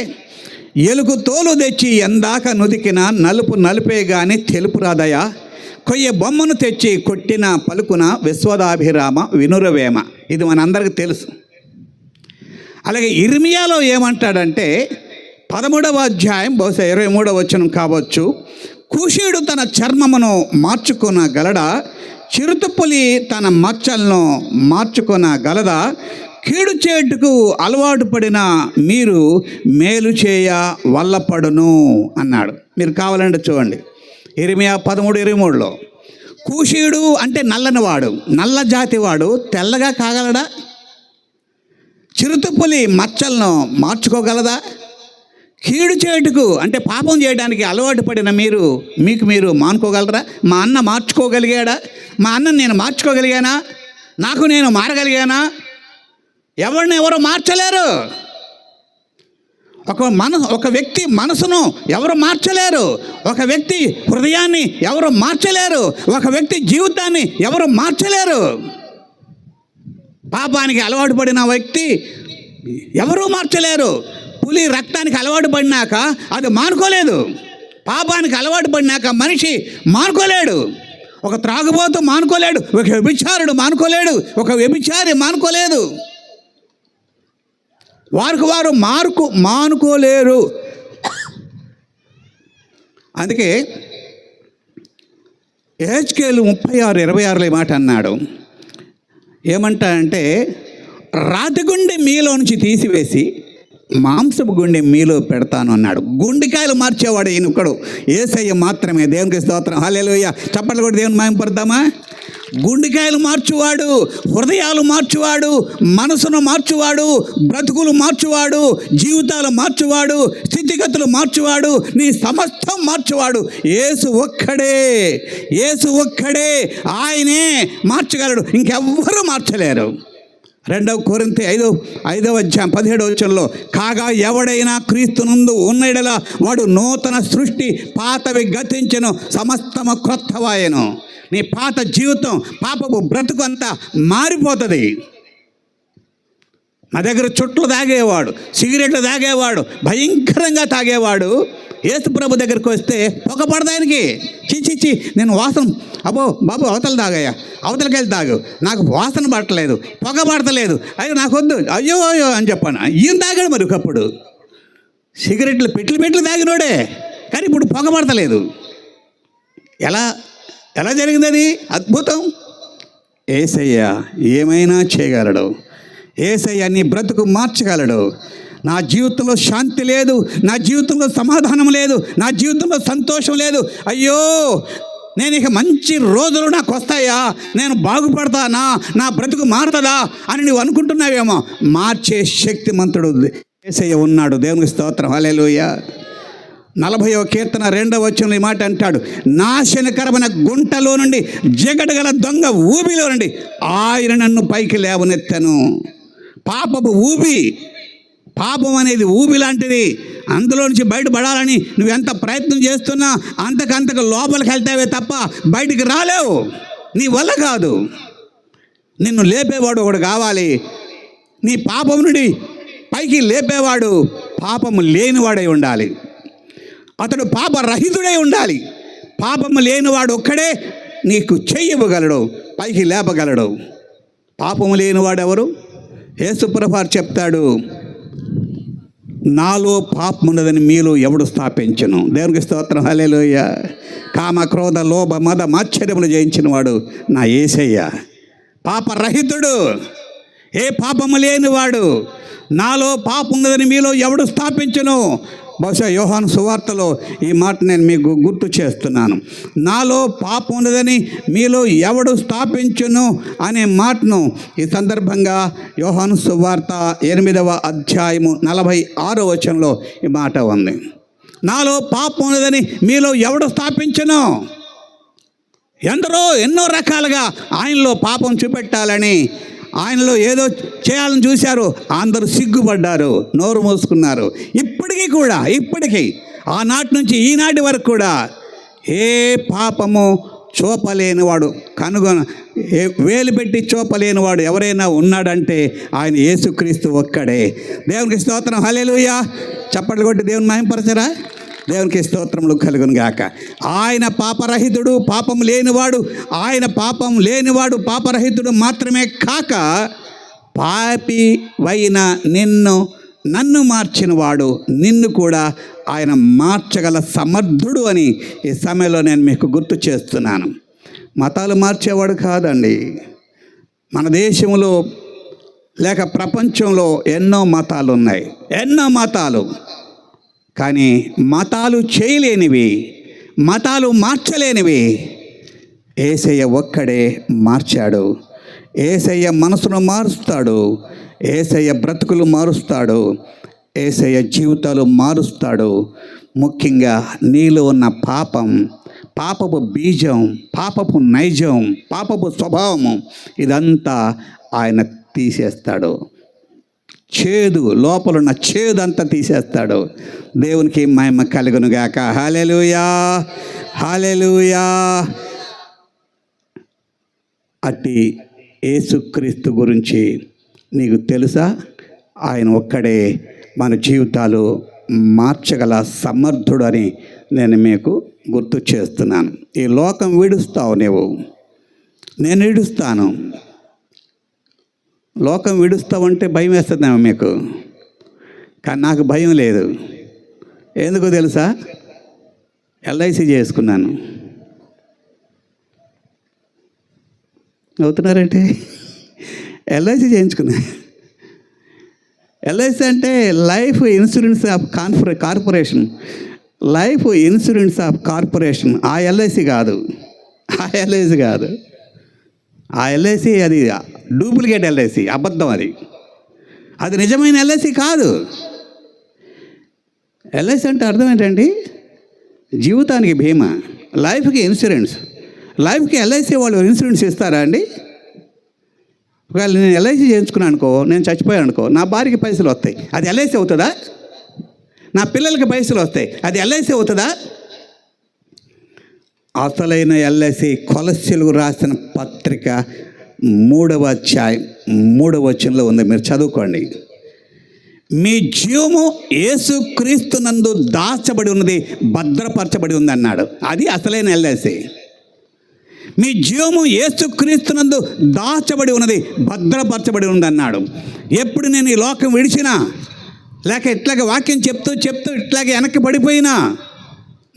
ఎలుగు తోలు తెచ్చి ఎందాక నుదికిన నలుపు నలుపే గాని తెలుపు రాదయ, కొయ్య బొమ్మను తెచ్చి కొట్టిన పలుకున విశ్వదాభిరామ వినురవేమ. ఇది మనందరికీ తెలుసు. అలాగే ఇర్మియాలో ఏమంటాడంటే 13వ అధ్యాయం బహుశా 23వ వచనం కావచ్చు, కూషీయుడు తన చర్మమును మార్చుకొనగలడా, చిరుతపులి తన మచ్చలను మార్చుకొనగలదా, కీడు చేటుకు అలవాటు పడిన మీరు మేలు చేయ వల్లపడును అన్నాడు. మీరు కావాలంటే చూడండి ఇర్మియా 13:23లో. కూషీయుడు అంటే నల్లనివాడు, నల్ల జాతివాడు తెల్లగా కాగలడా? చిరుతపులి మచ్చలను మార్చుకోగలదా? కీడు చేటుకు అంటే పాపం చేయడానికి అలవాటు పడిన మీకు మీరు మానుకోగలరా? మా అన్న మార్చుకోగలిగాడా? మా అన్నను నేను మార్చుకోగలిగానా? నాకు నేను మారగలిగానా? ఎవరిని ఎవరు మార్చలేరు. ఒక వ్యక్తి మనసును ఎవరు మార్చలేరు. ఒక వ్యక్తి హృదయాన్ని ఎవరు మార్చలేరు. ఒక వ్యక్తి జీవితాన్ని ఎవరు మార్చలేరు. పాపానికి అలవాటు పడిన వ్యక్తి ఎవరూ మార్చలేరు. పులి రక్తానికి అలవాటు పడినాక అది మానుకోలేదు. పాపానికి అలవాటు పడినాక మనిషి మానుకోలేడు. ఒక త్రాగుబోతు మానుకోలేడు, ఒక వ్యభిచారుడు మానుకోలేడు, ఒక వ్యభిచారి మానుకోలేదు. వారు మానుకోలేరు. అందుకే యెహెజ్కేలు 36:26 మాట అన్నాడు. ఏమంటాడంటే, రాతి గుండె మీలో నుంచి తీసివేసి మాంసపు గుండె మీలో పెడతాను అన్నాడు. గుండెకాయలు మార్చేవాడు ఈయనొక్కడు, యేసయ్య మాత్రమే. దేవునికి స్తోత్రం, హల్లెలూయా. చప్పట్లు కూడా దేవుని మహిమపడదామా? గుండెకాయలు మార్చువాడు, హృదయాలు మార్చువాడు, మనసును మార్చువాడు, బ్రతుకులు మార్చువాడు, జీవితాలు మార్చువాడు, స్థితిగతులు మార్చువాడు, నీ సమస్తం మార్చువాడు యేసు ఒక్కడే. యేసు ఒక్కడే, ఆయనే మార్చగలడు, ఇంకెవ్వరూ మార్చలేరు. 2 కొరింథీ 5వ అధ్యాయం 17వ వచనంలో, కాగా ఎవడైనా క్రీస్తునందు ఉన్న యెడల వాడు నూతన సృష్టి, పాతవి గతించెను, సమస్తము క్రొత్తవాయెను. నీ పాత జీవితం, పాపపు బ్రతుకు అంతా మారిపోతుంది. నా దగ్గర చుట్లు తాగేవాడు, సిగరెట్లు తాగేవాడు, భయంకరంగా తాగేవాడు యేసు ప్రభు దగ్గరికి వస్తే పొగ పడదానికి చిచి నేను వాసన, అబ్బో బాబు అవతల తాగయ్యా, అవతలకి వెళ్ళి తాగు, నాకు వాసన పడతలేదు, పొగ పడతలేదు, అయ్యో నాకు వద్దు, అయ్యో అయ్యో అని చెప్పాను. ఈయన తాగాడు మరి ఒకప్పుడు, సిగరెట్లు పెట్లు తాగినోడే, కానీ ఇప్పుడు పొగ పడతలేదు. ఎలా జరిగింది అది? అద్భుతం. యేసయ్య ఏమైనా చేయగలడు. యేసయ్య నీ బ్రతుకు మార్చగలడు. నా జీవితంలో శాంతి లేదు, నా జీవితంలో సమాధానం లేదు, నా జీవితంలో సంతోషం లేదు, అయ్యో నేను ఇక మంచి రోజులు నాకు వస్తాయా, నేను బాగుపడతానా, నా బ్రతుకు మారుతుందా అని నువ్వు అనుకుంటున్నావేమో. మార్చే శక్తిమంతుడు యేసయ్య ఉన్నాడు. దేవునికి స్తోత్రం, హల్లెలూయా. 40వ కీర్తన 2వ వచనంలో ఈ మాట అంటాడు, నాశనకరమైన గుంటలో నుండి, జగడగల దొంగ ఊబిలో నుండి ఆయన నన్ను పైకి లేవనెత్తను. పాపపు ఊబి, పాపం అనేది ఊబి లాంటిది. అందులో నుంచి బయటపడాలని నువ్వెంత ప్రయత్నం చేస్తున్నా అంతకంతకు లోపలికి వెళ్తావే తప్ప బయటికి రాలేవు. నీ వల్ల కాదు. నిన్ను లేపేవాడు ఒకడు కావాలి. నీ పాపం నుండి పైకి లేపేవాడు పాపము లేనివాడై ఉండాలి. అతడు పాపరహితుడై ఉండాలి. పాపము లేనివాడు ఒక్కడే నీకు చెయ్యగలడు, పైకి లేపగలడు. పాపము లేనివాడు ఎవరు? యేసు ప్రభువు చెప్తాడు, నాలో పాపం ఉన్నదని మీలో ఎవడు స్థాపించను. దేవునికి స్తోత్రం, హల్లెలూయా. కామ క్రోధ లోభ మద మాశ్చర్యములు జయించిన వాడు నా యేసయ్య. పాపరహితుడు, ఏ పాపము లేనివాడు. నాలో పాపం ఉన్నదని మీలో ఎవడు స్థాపించను. బహుశా యోహాను సువార్తలో ఈ మాట నేను మీకు గుర్తు చేస్తున్నాను. నాలో పాపం ఉన్నదని మీలో ఎవడు స్థాపించును అనే మాటను ఈ సందర్భంగా యోహాను సువార్త 8వ అధ్యాయము 46వ వచనంలో ఈ మాట ఉంది. నాలో పాపం ఉన్నదని మీలో ఎవడు స్థాపించును. ఎన్నో రకాలుగా ఆయనలో పాపం చూపెట్టాలని, ఆయనలో ఏదో చేయాలని చూశారు. అందరూ సిగ్గుపడ్డారు, నోరు మూసుకున్నారు. ఇప్పటికీ ఆనాటి నుంచి ఈనాటి వరకు కూడా ఏ పాపము చూపలేనివాడు, వేలు పెట్టి చూపలేనివాడు ఎవరైనా ఉన్నాడంటే ఆయన యేసుక్రీస్తు ఒక్కడే. దేవునికి స్తోత్రం, హల్లెలూయా. చప్పట్లు కొట్టి దేవుని మహిమపరచరా? దేవునికి స్తోత్రములు కలుగును గాక. ఆయన పాపరహితుడు, పాపం లేనివాడు. ఆయన పాపం లేనివాడు, పాపరహితుడు మాత్రమే కాక పాపివైన నన్ను మార్చిన వాడు నిన్ను కూడా ఆయన మార్చగల సమర్థుడు అని ఈ సమయంలో నేను మీకు గుర్తు చేస్తున్నాను. మతాలు మార్చేవాడు కాదండి. మన దేశంలో లేక ప్రపంచంలో ఎన్నో మతాలు ఉన్నాయి, ఎన్నో మతాలు. కానీ మతాలు చేయలేనివి, మతాలు మార్చలేనివి యేసయ్య ఒక్కడే మార్చాడు. యేసయ్య మనసును మారుస్తాడు, యేసయ్య బ్రతుకులు మారుస్తాడు, యేసయ్య జీవితాలు మారుస్తాడు. ముఖ్యంగా నీలో ఉన్న పాపపు బీజం, పాపపు నైజం, పాపపు స్వభావము ఇదంతా ఆయన తీసేస్తాడు. లోపలున్న చేదు అంతా తీసేస్తాడు. దేవునికి మహిమ కలుగునుగాక. హల్లెలూయా, హల్లెలూయా. అట్టి యేసుక్రీస్తు గురించి నీకు తెలుసా? ఆయన ఒక్కడే మన జీవితాలు మార్చగల సమర్థుడు అని నేను మీకు గుర్తు చేస్తున్నాను. ఈ లోకం విడుస్తావు నువ్వు, నేను విడుస్తాను. లోకం విడుస్తావంటే భయం వేస్తుందేమో మీకు, కానీ నాకు భయం లేదు. ఎందుకో తెలుసా? ఎల్ఐసి చేసుకున్నాను. అవుతున్నారంటే ఎల్ఐసి చేయించుకున్నా. ఎల్ఐసి అంటే life insurance of corporation, life insurance of corporation. ఆ ఎల్ఐసి కాదు, ఆ ఎల్ఐసి కాదు. ఆ ఎల్ఐసి అది డూప్లికేట్ ఎల్ఐసి, అబద్ధం. అది నిజమైన ఎల్ఐసి కాదు. ఎల్ఐసి అంటే అర్థం ఏంటండి? జీవితానికి బీమా, లైఫ్కి ఇన్సూరెన్స్. లైఫ్కి ఎల్ఐసి వాళ్ళు ఇన్సూరెన్స్ ఇస్తారా అండి? ఒకవేళ నేను ఎల్ఐసి చేయించుకున్నాను అనుకో, నేను చచ్చిపోయాను అనుకో, నా భార్యకి పైసలు వస్తాయి, అది ఎల్ఐసి అవుతుందా? నా పిల్లలకి పైసలు వస్తాయి, అది ఎల్ఐసి అవుతుందా? అసలైన ఎల్ఐసి కొలస్సీలకు రాసిన పత్రిక 3వ అధ్యాయం 3వ వచనంలో ఉంది, మీరు చదువుకోండి. మీ జీవము యేసుక్రీస్తునందు దాచబడి ఉన్నది, భద్రపరచబడి ఉంది అన్నాడు. అది అసలైన ఎల్ఐసి. మీ జీవము యేసుక్రీస్తునందు దాచబడి ఉన్నది, భద్రపరచబడి ఉంది అన్నాడు. ఎప్పుడు నేను ఈ లోకం విడిచినా, లేక ఇట్లాగే వాక్యం చెప్తూ ఇట్లాగే వెనక్కి పడిపోయినా,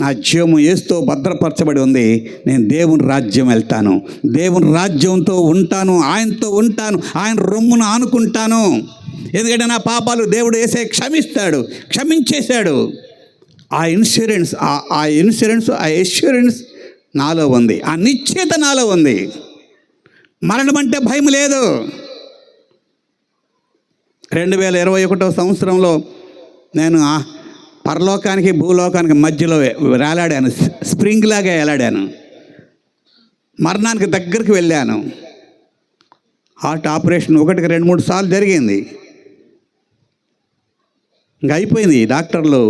నా జీవము యేసుతో భద్రపరచబడి ఉంది. నేను దేవుని రాజ్యం వెళ్తాను, దేవుని రాజ్యంతో ఉంటాను, ఆయనతో ఉంటాను, ఆయన రొమ్మును ఆనుకుంటాను. ఎందుకంటే నా పాపాలు దేవుడు యేసే క్షమించేశాడు. ఆ ఇన్సూరెన్స్ ఆ ఎష్యూరెన్స్ నాలో ఉంది, ఆ నిశ్చయత నాలో ఉంది. మరణం అంటే భయం లేదు. 2021 సంవత్సరంలో నేను పరలోకానికి భూలోకానికి మధ్యలో వేలాడాను, స్ప్రింగ్ లాగా వేలాడాను. మరణానికి దగ్గరికి వెళ్ళాను. హార్ట్ ఆపరేషన్ 1కి 2-3 సార్లు జరిగింది. ఇంకా అయిపోయింది. డాక్టర్లు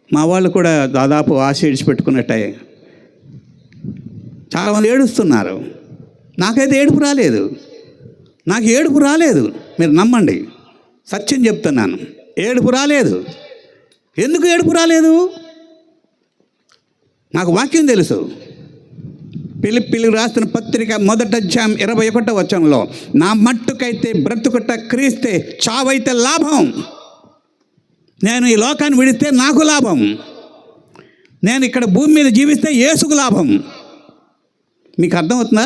మా వాళ్ళు కూడా దాదాపు ఆశ ఇడిచిపెట్టుకున్నట్టే. చాలామంది ఏడుస్తున్నారు. నాకైతే ఏడుపు రాలేదు. మీరు నమ్మండి, సత్యం చెప్తున్నాను, ఏడుపు రాలేదు. ఎందుకు ఏడుపు రాలేదు? నాకు వాక్యం తెలుసు. ఫిలిప్పీయులకు రాసిన పత్రిక 1వ అధ్యాయం 21వ వచనంలో, నా మట్టుకైతే బ్రతుకుట క్రీస్తే, చావైతే లాభం. నేను ఈ లోకాన్ని విడిస్తే నాకు లాభం, నేను ఇక్కడ భూమి మీద జీవిస్తే యేసుకు లాభం. మీకు అర్థమవుతుందా?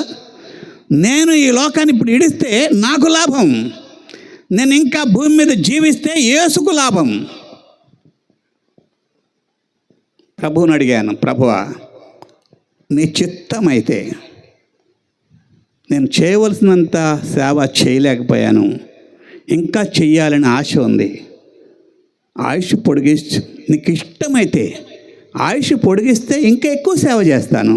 నేను ఈ లోకాన్ని ఇప్పుడు విడిస్తే నాకు లాభం, నేను ఇంకా భూమి మీద జీవిస్తే యేసుకు లాభం. ప్రభువుని అడిగాను, ప్రభువా నీ చిత్తమైతే నేను చేయవలసినంత సేవ చేయలేకపోయాను, ఇంకా చెయ్యాలని ఆశ ఉంది. ఆయుష్ పొడిగిస్తూ, నీకు ఇష్టమైతే ఆయుష్ పొడిగిస్తే ఇంకా ఎక్కువ సేవ చేస్తాను,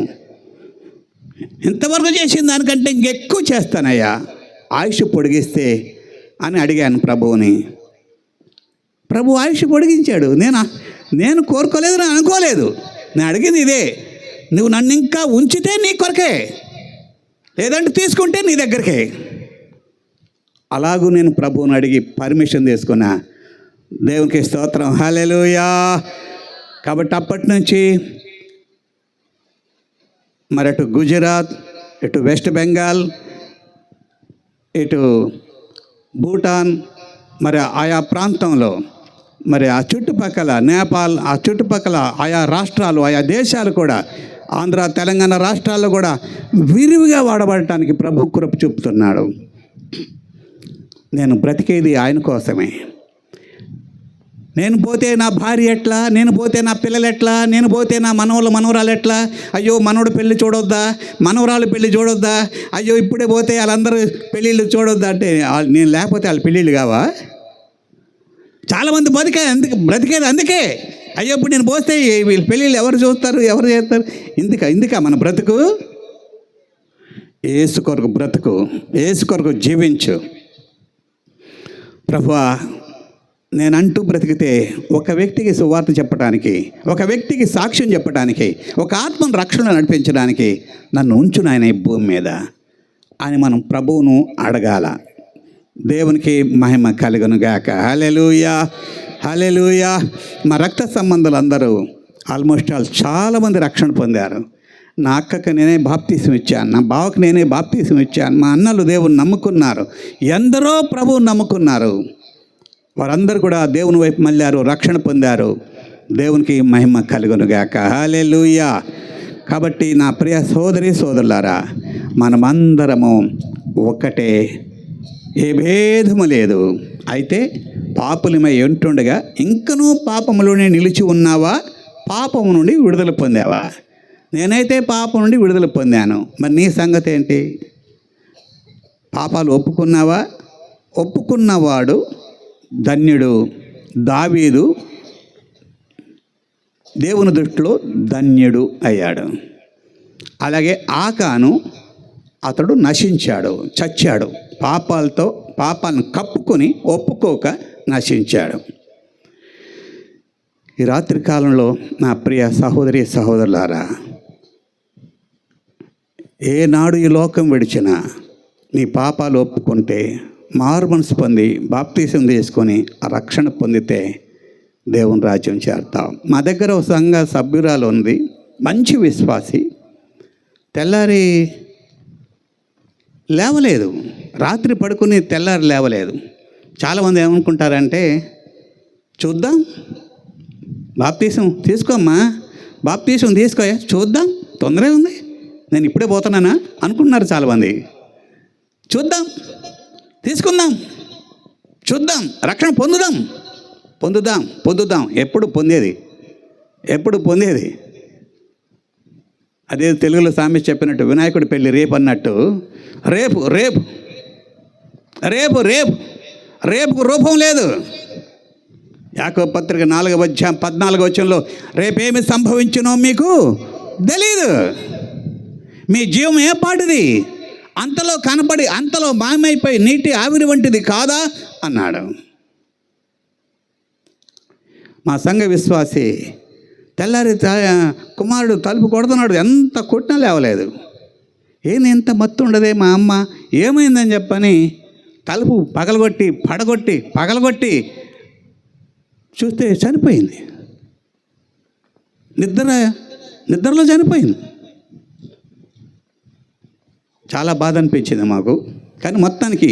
ఇంతవరకు చేసిన దానికంటే ఇంకెక్కువ చేస్తానయ్యా, ఆయుష్ పొడిగిస్తే అని అడిగాను ప్రభువుని. ప్రభు ఆయుష్ పొడిగించాడు. నేను కోరుకోలేదు, నేను అనుకోలేదు. నేను అడిగింది ఇదే, నువ్వు నన్ను ఇంకా ఉంచితే నీ కొరకే, లేదంటే తీసుకుంటే నీ దగ్గరికే. అలాగూ నేను ప్రభువుని అడిగి పర్మిషన్ తీసుకున్నా. దేవునికి స్తోత్రం, హల్లెలూయా. కాబట్టి అప్పటి నుంచి మరి అటు గుజరాత్, ఇటు వెస్ట్ బెంగాల్, ఇటు భూటాన్, మరి ఆయా ప్రాంతంలో, మరి ఆ చుట్టుపక్కల నేపాల్, ఆ చుట్టుపక్కల ఆయా రాష్ట్రాలు, ఆయా దేశాలు కూడా, ఆంధ్ర తెలంగాణ రాష్ట్రాల్లో కూడా విరివిగా వాడబడటానికి ప్రభు కృప చూపుతున్నాడు. నేను బ్రతికేది ఆయన కోసమే. నేను పోతే నా భార్య ఎట్లా, నేను పోతే నా పిల్లలు ఎట్లా, నేను పోతే నా మనవరాలు ఎట్లా, అయ్యో మనవడు పెళ్ళి చూడొద్దా, మనవరాలు పెళ్ళి చూడొద్దా, అయ్యో ఇప్పుడే పోతే వాళ్ళందరూ పెళ్ళిళ్ళు చూడొద్దా అంటే నేను లేకపోతే వాళ్ళ పెళ్ళిళ్ళు కావా? చాలామంది బ్రతికేది అందుకే. అయ్యో ఇప్పుడు నేను పోస్తే వీళ్ళ పెళ్ళిళ్ళు ఎవరు చూస్తారు, ఎవరు చేస్తారు? ఇందుక మన బ్రతుకు. యేసు కొరకు బ్రతుకు, యేసు కొరకు జీవించు. ప్రభువా, నేనంటూ బ్రతికితే ఒక వ్యక్తికి సువార్త చెప్పడానికి, ఒక వ్యక్తికి సాక్ష్యం చెప్పడానికి, ఒక ఆత్మను రక్షణ నడిపించడానికి నన్ను ఉంచు నాయన ఈ భూమి మీద అని మనం ప్రభువును అడగాల. దేవునికి మహిమ కలుగును గాక. హల్లెలూయా, హల్లెలూయా. మా రక్త సంబంధులందరూ ఆల్మోస్ట్ చాలామంది రక్షణ పొందారు. నా అక్కకి నేనే బాప్తీసం ఇచ్చాను, నా బావకి నేనే బాప్తీసం ఇచ్చాను, మా అన్నలు దేవుని నమ్ముకున్నారు, ఎందరో ప్రభువుని నమ్ముకున్నారు. వారందరూ కూడా దేవుని వైపు మళ్ళారు, రక్షణ పొందారు. దేవునికి మహిమ కలుగును గాక. హల్లెలూయా. కాబట్టి నా ప్రియ సోదరి సోదరులారా, మనమందరము ఒకటే, ఏ భేదము లేదు. అయితే పాపులమై ఉంటుండగా ఇంకనూ పాపములోనే నిలిచి ఉన్నావా? పాపము నుండి విడుదల పొందావా? నేనైతే పాపం నుండి విడుదల పొందాను. మరి నీ సంగతి ఏంటి? పాపాలు ఒప్పుకున్నావా? ఒప్పుకున్నవాడు ధన్యుడు. దావీదు దేవుని దృష్టిలో ధన్యుడు అయ్యాడు. అలాగే ఆకాను, అతడు నశించాడు, చచ్చాడు. పాపాలను కప్పుకొని ఒప్పుకోక నశించాడు. ఈ రాత్రి కాలంలో నా ప్రియ సహోదరి సహోదరులారా, ఏనాడు ఈ లోకం విడిచినా నీ పాపాలు ఒప్పుకుంటే, మారు మనసు పొంది బాప్తీసం తీసుకొని ఆ రక్షణ పొందితే దేవుని రాజ్యం చేరుతావు. మా దగ్గర ఒక సంఘ సభ్యురాలు ఉంది, మంచి విశ్వాసి. తెల్లారి లేవలేదు, రాత్రి పడుకుని తెల్లారి లేవలేదు. చాలామంది ఏమనుకుంటారంటే, చూద్దాం, బాప్తీసం తీసుకోమ్మా, బాప్తీసం తీసుకోయా, చూద్దాం, తొందరే ఉంది, నేను ఇప్పుడే పోతున్నానా అనుకుంటున్నారు చాలామంది. చూద్దాం, తీసుకుందాం, చూద్దాం, రక్షణ పొందుదాం. ఎప్పుడు పొందేది? అదే తెలుగులో సామెత చెప్పినట్టు, వినాయకుడి పెళ్ళి రేపు అన్నట్టు, రేపుకు రూపం లేదు. యాకోబు పత్రిక 4:14 రేపేమి సంభవించునో మీకు తెలీదు. మీ జీవం ఏ పాటిది? అంతలో కనపడి అంతలో మాయమైపోయి నీటి ఆవిరి వంటిది కాదా అన్నాడు. మా సంఘ విశ్వాసి తెల్లారి కుమారుడు తలుపు కొడుతున్నాడు, ఎంత కొట్టినా లేవలేదు. ఏంది ఎంత మత్తు ఉండదే మా అమ్మ, ఏమైందని చెప్పని తలుపు పగలగొట్టి చూస్తే చనిపోయింది. నిద్రలో చనిపోయింది. చాలా బాధ అనిపించింది మాకు. కానీ మొత్తానికి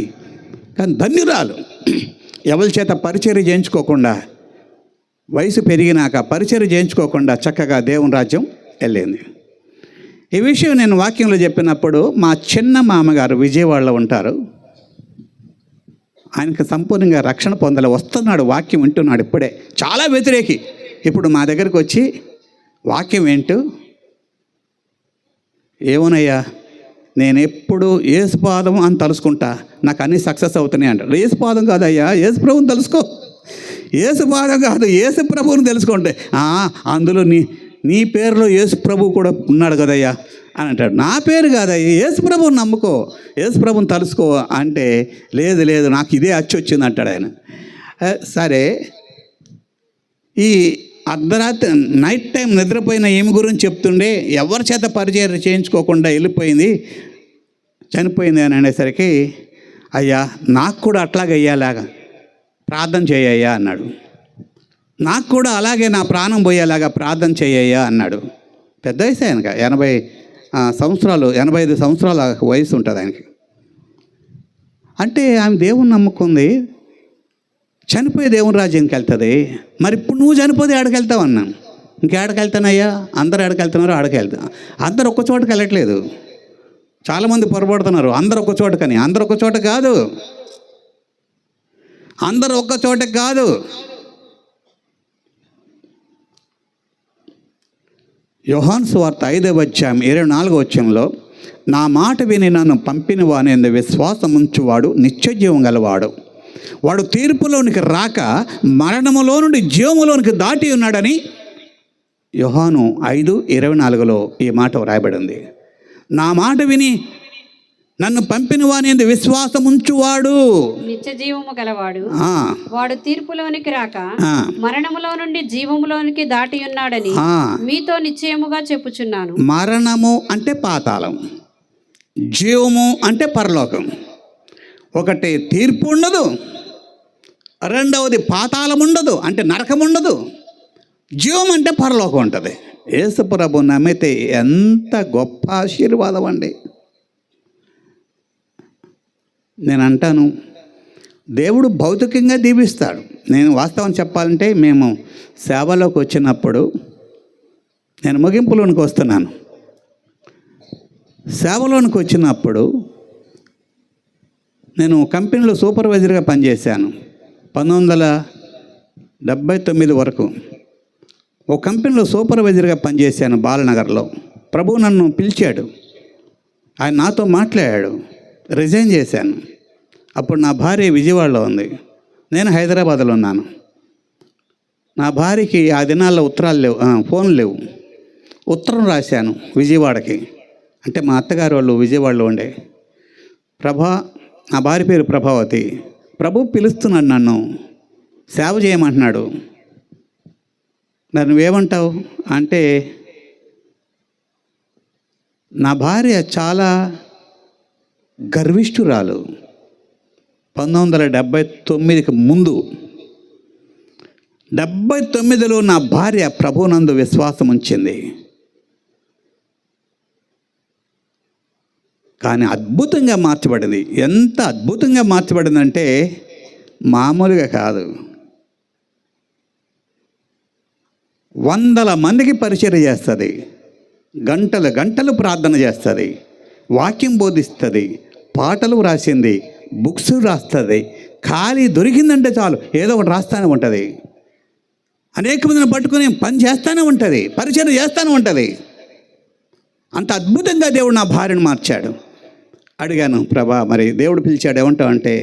ధన్యురాలు. ఎవరి చేత పరిచర్య చేయించుకోకుండా, వయసు పెరిగినాక పరిచర్య చేయించుకోకుండా చక్కగా దేవుని రాజ్యం వెళ్ళింది. ఈ విషయం నేను వాక్యంలో చెప్పినప్పుడు మా చిన్న మామగారు విజయవాడలో ఉంటారు. ఆయనకు సంపూర్ణంగా రక్షణ పొందాలి, వస్తున్నాడు, వాక్యం వింటున్నాడు. ఇప్పుడే చాలా వ్యతిరేకి. ఇప్పుడు మా దగ్గరికి వచ్చి వాక్యం ఏంటూ, ఏమోనయ్యా నేను ఎప్పుడు యేసుపాదం అని తలుసుకుంటా, నాకు అన్నీ సక్సెస్ అవుతున్నాయి అంటారు. యేసుపాదం కాదయ్యా, యేసు ప్రభువుని తెలుసుకో. యేసుపాదం కాదు, యేసు ప్రభువుని తెలుసుకుంటే అందులో నీ పేరులో యేసు ప్రభువు కూడా ఉన్నాడు కదయ్యా అని అంటాడు. నా పేరు కాదయ్యా, యేసు ప్రభువుని నమ్ముకో, యేసు ప్రభువుని తలుసుకో అంటే, లేదు నాకు ఇదే వచ్చింది అంటాడు ఆయన. సరే, ఈ అర్ధరాత్రి నైట్ టైం నిద్రపోయిన ఏమి గురించి చెప్తుండే, ఎవరి చేత పరిచయం చేయించుకోకుండా వెళ్ళిపోయింది, చనిపోయింది అని అనేసరికి, అయ్యా నాకు కూడా అట్లాగే అయ్యేలాగా ప్రార్థన చేయయ్యా అన్నాడు. నాకు కూడా అలాగే నా ప్రాణం పోయేలాగా ప్రార్థన చేయయ్యా అన్నాడు. పెద్ద వయసు ఆయనక 85 సంవత్సరాల వయసు ఉంటుంది ఆయనకి. అంటే ఆమె దేవుని నమ్ముకుంది, చనిపోయి దేవుని రాజ్యానికి వెళ్తుంది. మరి ఇప్పుడు నువ్వు చనిపోతే ఆడికి వెళ్తావు అన్నాను. ఇంకేడకి వెళ్తానయ్యా, అందరు ఎక్కడికి వెళ్తున్నారు, ఆడికి వెళ్తా. అందరు ఒక్క చోటకి వెళ్ళట్లేదు. చాలామంది పొరపడుతున్నారు అందరు ఒక్క చోటకని. అందరు ఒక్క చోట కాదు, అందరు ఒక్క చోటకి కాదు. యోహాను సువార్త 5వ అధ్యాయం 24వ వచనంలో, నా మాట విని నన్ను పంపిన వాని విశ్వాసం ఉంచువాడు నిత్యజీవం గలవాడు, వాడు తీర్పులోనికి రాక మరణములో నుండి జీవములోనికి దాటి ఉన్నాడని యోహాను 5:24లో ఈ మాట వ్రాయబడింది. నా మాట విని నన్ను పంపిన వాని విశ్వాసం ఉంచువాడు నిత్య జీవము గలవాడు, వాడు తీర్పులోనికి రాక మరణములో నుండి జీవములోనికి దాటి ఉన్నాడని మీతో నిశ్చయముగా చెప్పుచున్నాను. మరణము అంటే పాతాళం, జీవము అంటే పరలోకం. ఒకటి తీర్పు ఉండదు, రెండవది పాతాళం ఉండదు, అంటే నరకం ఉండదు. జీవం అంటే పరలోకం ఉంటుంది. యేసు ప్రభు నమ్మితే ఎంత గొప్ప ఆశీర్వాదం అండి. నేను అంటాను, దేవుడు భౌతికంగా దీవిస్తాడు. నేను వాస్తవం చెప్పాలంటే మేము సేవలోకి వచ్చినప్పుడు, నేను ముగింపులోనికి వస్తున్నాను, సేవలోనికి వచ్చినప్పుడు నేను కంపెనీలో సూపర్వైజర్గా పనిచేశాను 1979 వరకు. ఒక కంపెనీలో సూపర్వైజర్గా పనిచేశాను బాలనగర్లో. ప్రభు నన్ను పిలిచాడు, ఆయన నాతో మాట్లాడాడు. రిజైన్ చేశాను. అప్పుడు నా భార్య విజయవాడలో ఉంది, నేను హైదరాబాద్లో ఉన్నాను. నా భార్యకి ఆ దినాల్లో ఉత్తరాలు లేవు, ఫోన్లు లేవు. ఉత్తరం రాశాను విజయవాడకి, అంటే మా అత్తగారు వాళ్ళు విజయవాడలో ఉండే. నా భార్య పేరు ప్రభావతి. ప్రభు పిలుస్తున్నాడు, నన్ను సేవ చేయమంటున్నాడు. నువ్వేమంటావు అంటే, నా భార్య చాలా గర్విష్ఠురాలు. 1979కి ముందు 79లో నా భార్య ప్రభునందు విశ్వాసం ఉంచింది. కానీ అద్భుతంగా మార్చబడింది. ఎంత అద్భుతంగా మార్చబడిందంటే మామూలుగా కాదు. 100 మందికి పరిచర్య చేస్తుంది, గంటలు గంటలు ప్రార్థన చేస్తుంది, వాక్యం బోధిస్తుంది, పాటలు రాసింది, బుక్స్ రాస్తుంది. ఖాళీ దొరికిందంటే చాలు ఏదో ఒకటి రాస్తూనే ఉంటుంది. అనేక మందిని పట్టుకుని పని చేస్తూనే ఉంటుంది, పరిచర్య చేస్తూనే ఉంటుంది. అంత అద్భుతంగా దేవుడు నా భార్యను మార్చాడు. అడిగాను, ప్రభా మరి దేవుడు పిలిచాడు ఏమంటావు అంటే,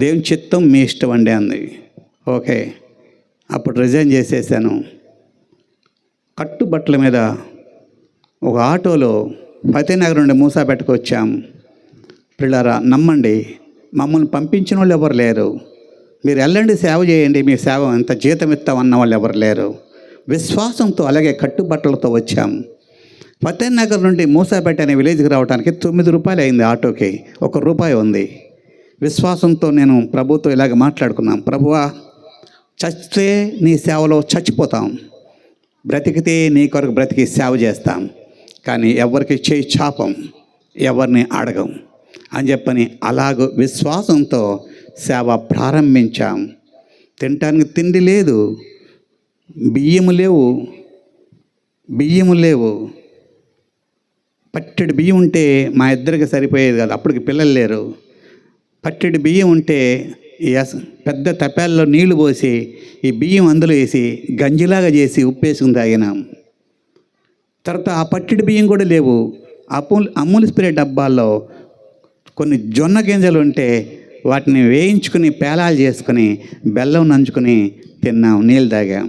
దేవుని చిత్తం మీ ఇష్టం అండి అంది. ఓకే, అప్పుడు రిజైన్ చేసేసాను. కట్టుబట్టల మీద ఒక ఆటోలో ఫతేనగర్ నుండి మూసాపేటకు వచ్చాం. పిల్లరా నమ్మండి, మమ్మల్ని పంపించిన వాళ్ళు ఎవరు లేరు. మీరు వెళ్ళండి సేవ చేయండి, మీ సేవ ఎంత జీతం ఇస్తామన్న వాళ్ళు ఎవరు లేరు. విశ్వాసంతో అలాగే కట్టుబట్టలతో వచ్చాం. ఫతేనగర్ నుండి మూసాపేట అనే విలేజ్కి రావడానికి 9 రూపాయలు అయింది ఆటోకి, ₹1 ఉంది. విశ్వాసంతో నేను ప్రభుతో ఇలాగ మాట్లాడుకున్నాం, ప్రభువా చస్తే నీ సేవలో చచ్చిపోతాం, బ్రతికితే నీ కొరకు బ్రతికి సేవ చేస్తాం, కానీ ఎవరికి చేయి చాపం, ఎవరిని అడగం అని చెప్పని అలాగ విశ్వాసంతో సేవ ప్రారంభించాం. తినటానికి తిండి లేదు, బియ్యము లేవు. పట్టెడు బియ్యం ఉంటే మా ఇద్దరికి సరిపోయేది కాదు, అప్పటికి పిల్లలు లేరు. పట్టెడు బియ్యం ఉంటే పెద్ద తపాల్లో నీళ్లు పోసి ఈ బియ్యం అందులో వేసి గంజిలాగా చేసి ఉప్పేసుకుని తాగినాం. తర్వాత ఆ పట్టెడు బియ్యం కూడా లేవు. అమూల్ స్ప్రే డబ్బాల్లో కొన్ని జొన్న గింజలు ఉంటే వాటిని వేయించుకుని పేలాలు చేసుకుని బెల్లం నంచుకుని తిన్నాం, నీళ్ళు తాగాం.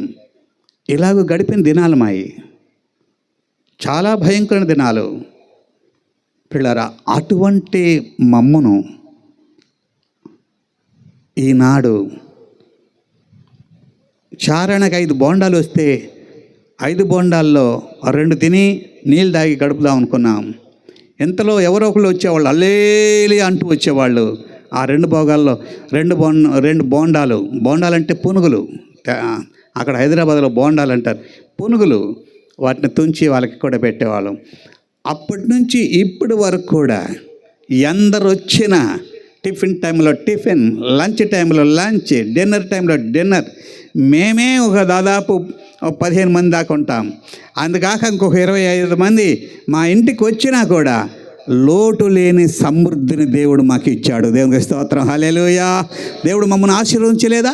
ఇలాగ గడిపిన దినాలు మాయి, చాలా భయంకరమైన దినాలు. పిల్లరా, అటువంటి మమ్మను ఈనాడు చారణకు 5 బోండాలు వస్తే 5 బోండాల్లో 2 తిని నీళ్ళు తాగి గడుపుదాం అనుకున్నాం. ఇంతలో ఎవరో ఒకళ్ళు వచ్చేవాళ్ళు, అల్లేలి అంటూ వచ్చేవాళ్ళు. ఆ 2 భోగాల్లో 2 బోండాలంటే పునుగులు, అక్కడ హైదరాబాద్లో బోండాలు అంటారు, పునుగులు. వాటిని తుంచి వాళ్ళకి కూడా పెట్టేవాళ్ళం. అప్పటి నుంచి ఇప్పటి వరకు కూడా ఎందరు వచ్చినా టిఫిన్ టైంలో టిఫిన్, లంచ్ టైంలో లంచ్, డిన్నర్ టైంలో డిన్నర్. మేమే ఒక దాదాపు 15 మంది దాకా ఉంటాం. అందుకాక ఇంకొక 25 మంది మా ఇంటికి వచ్చినా కూడా లోటు లేని సమృద్ధిని దేవుడు మాకు ఇచ్చాడు. దేవునికి స్తోత్రం, హల్లెలూయా. దేవుడు మమ్మల్ని ఆశీర్వదించలేదా?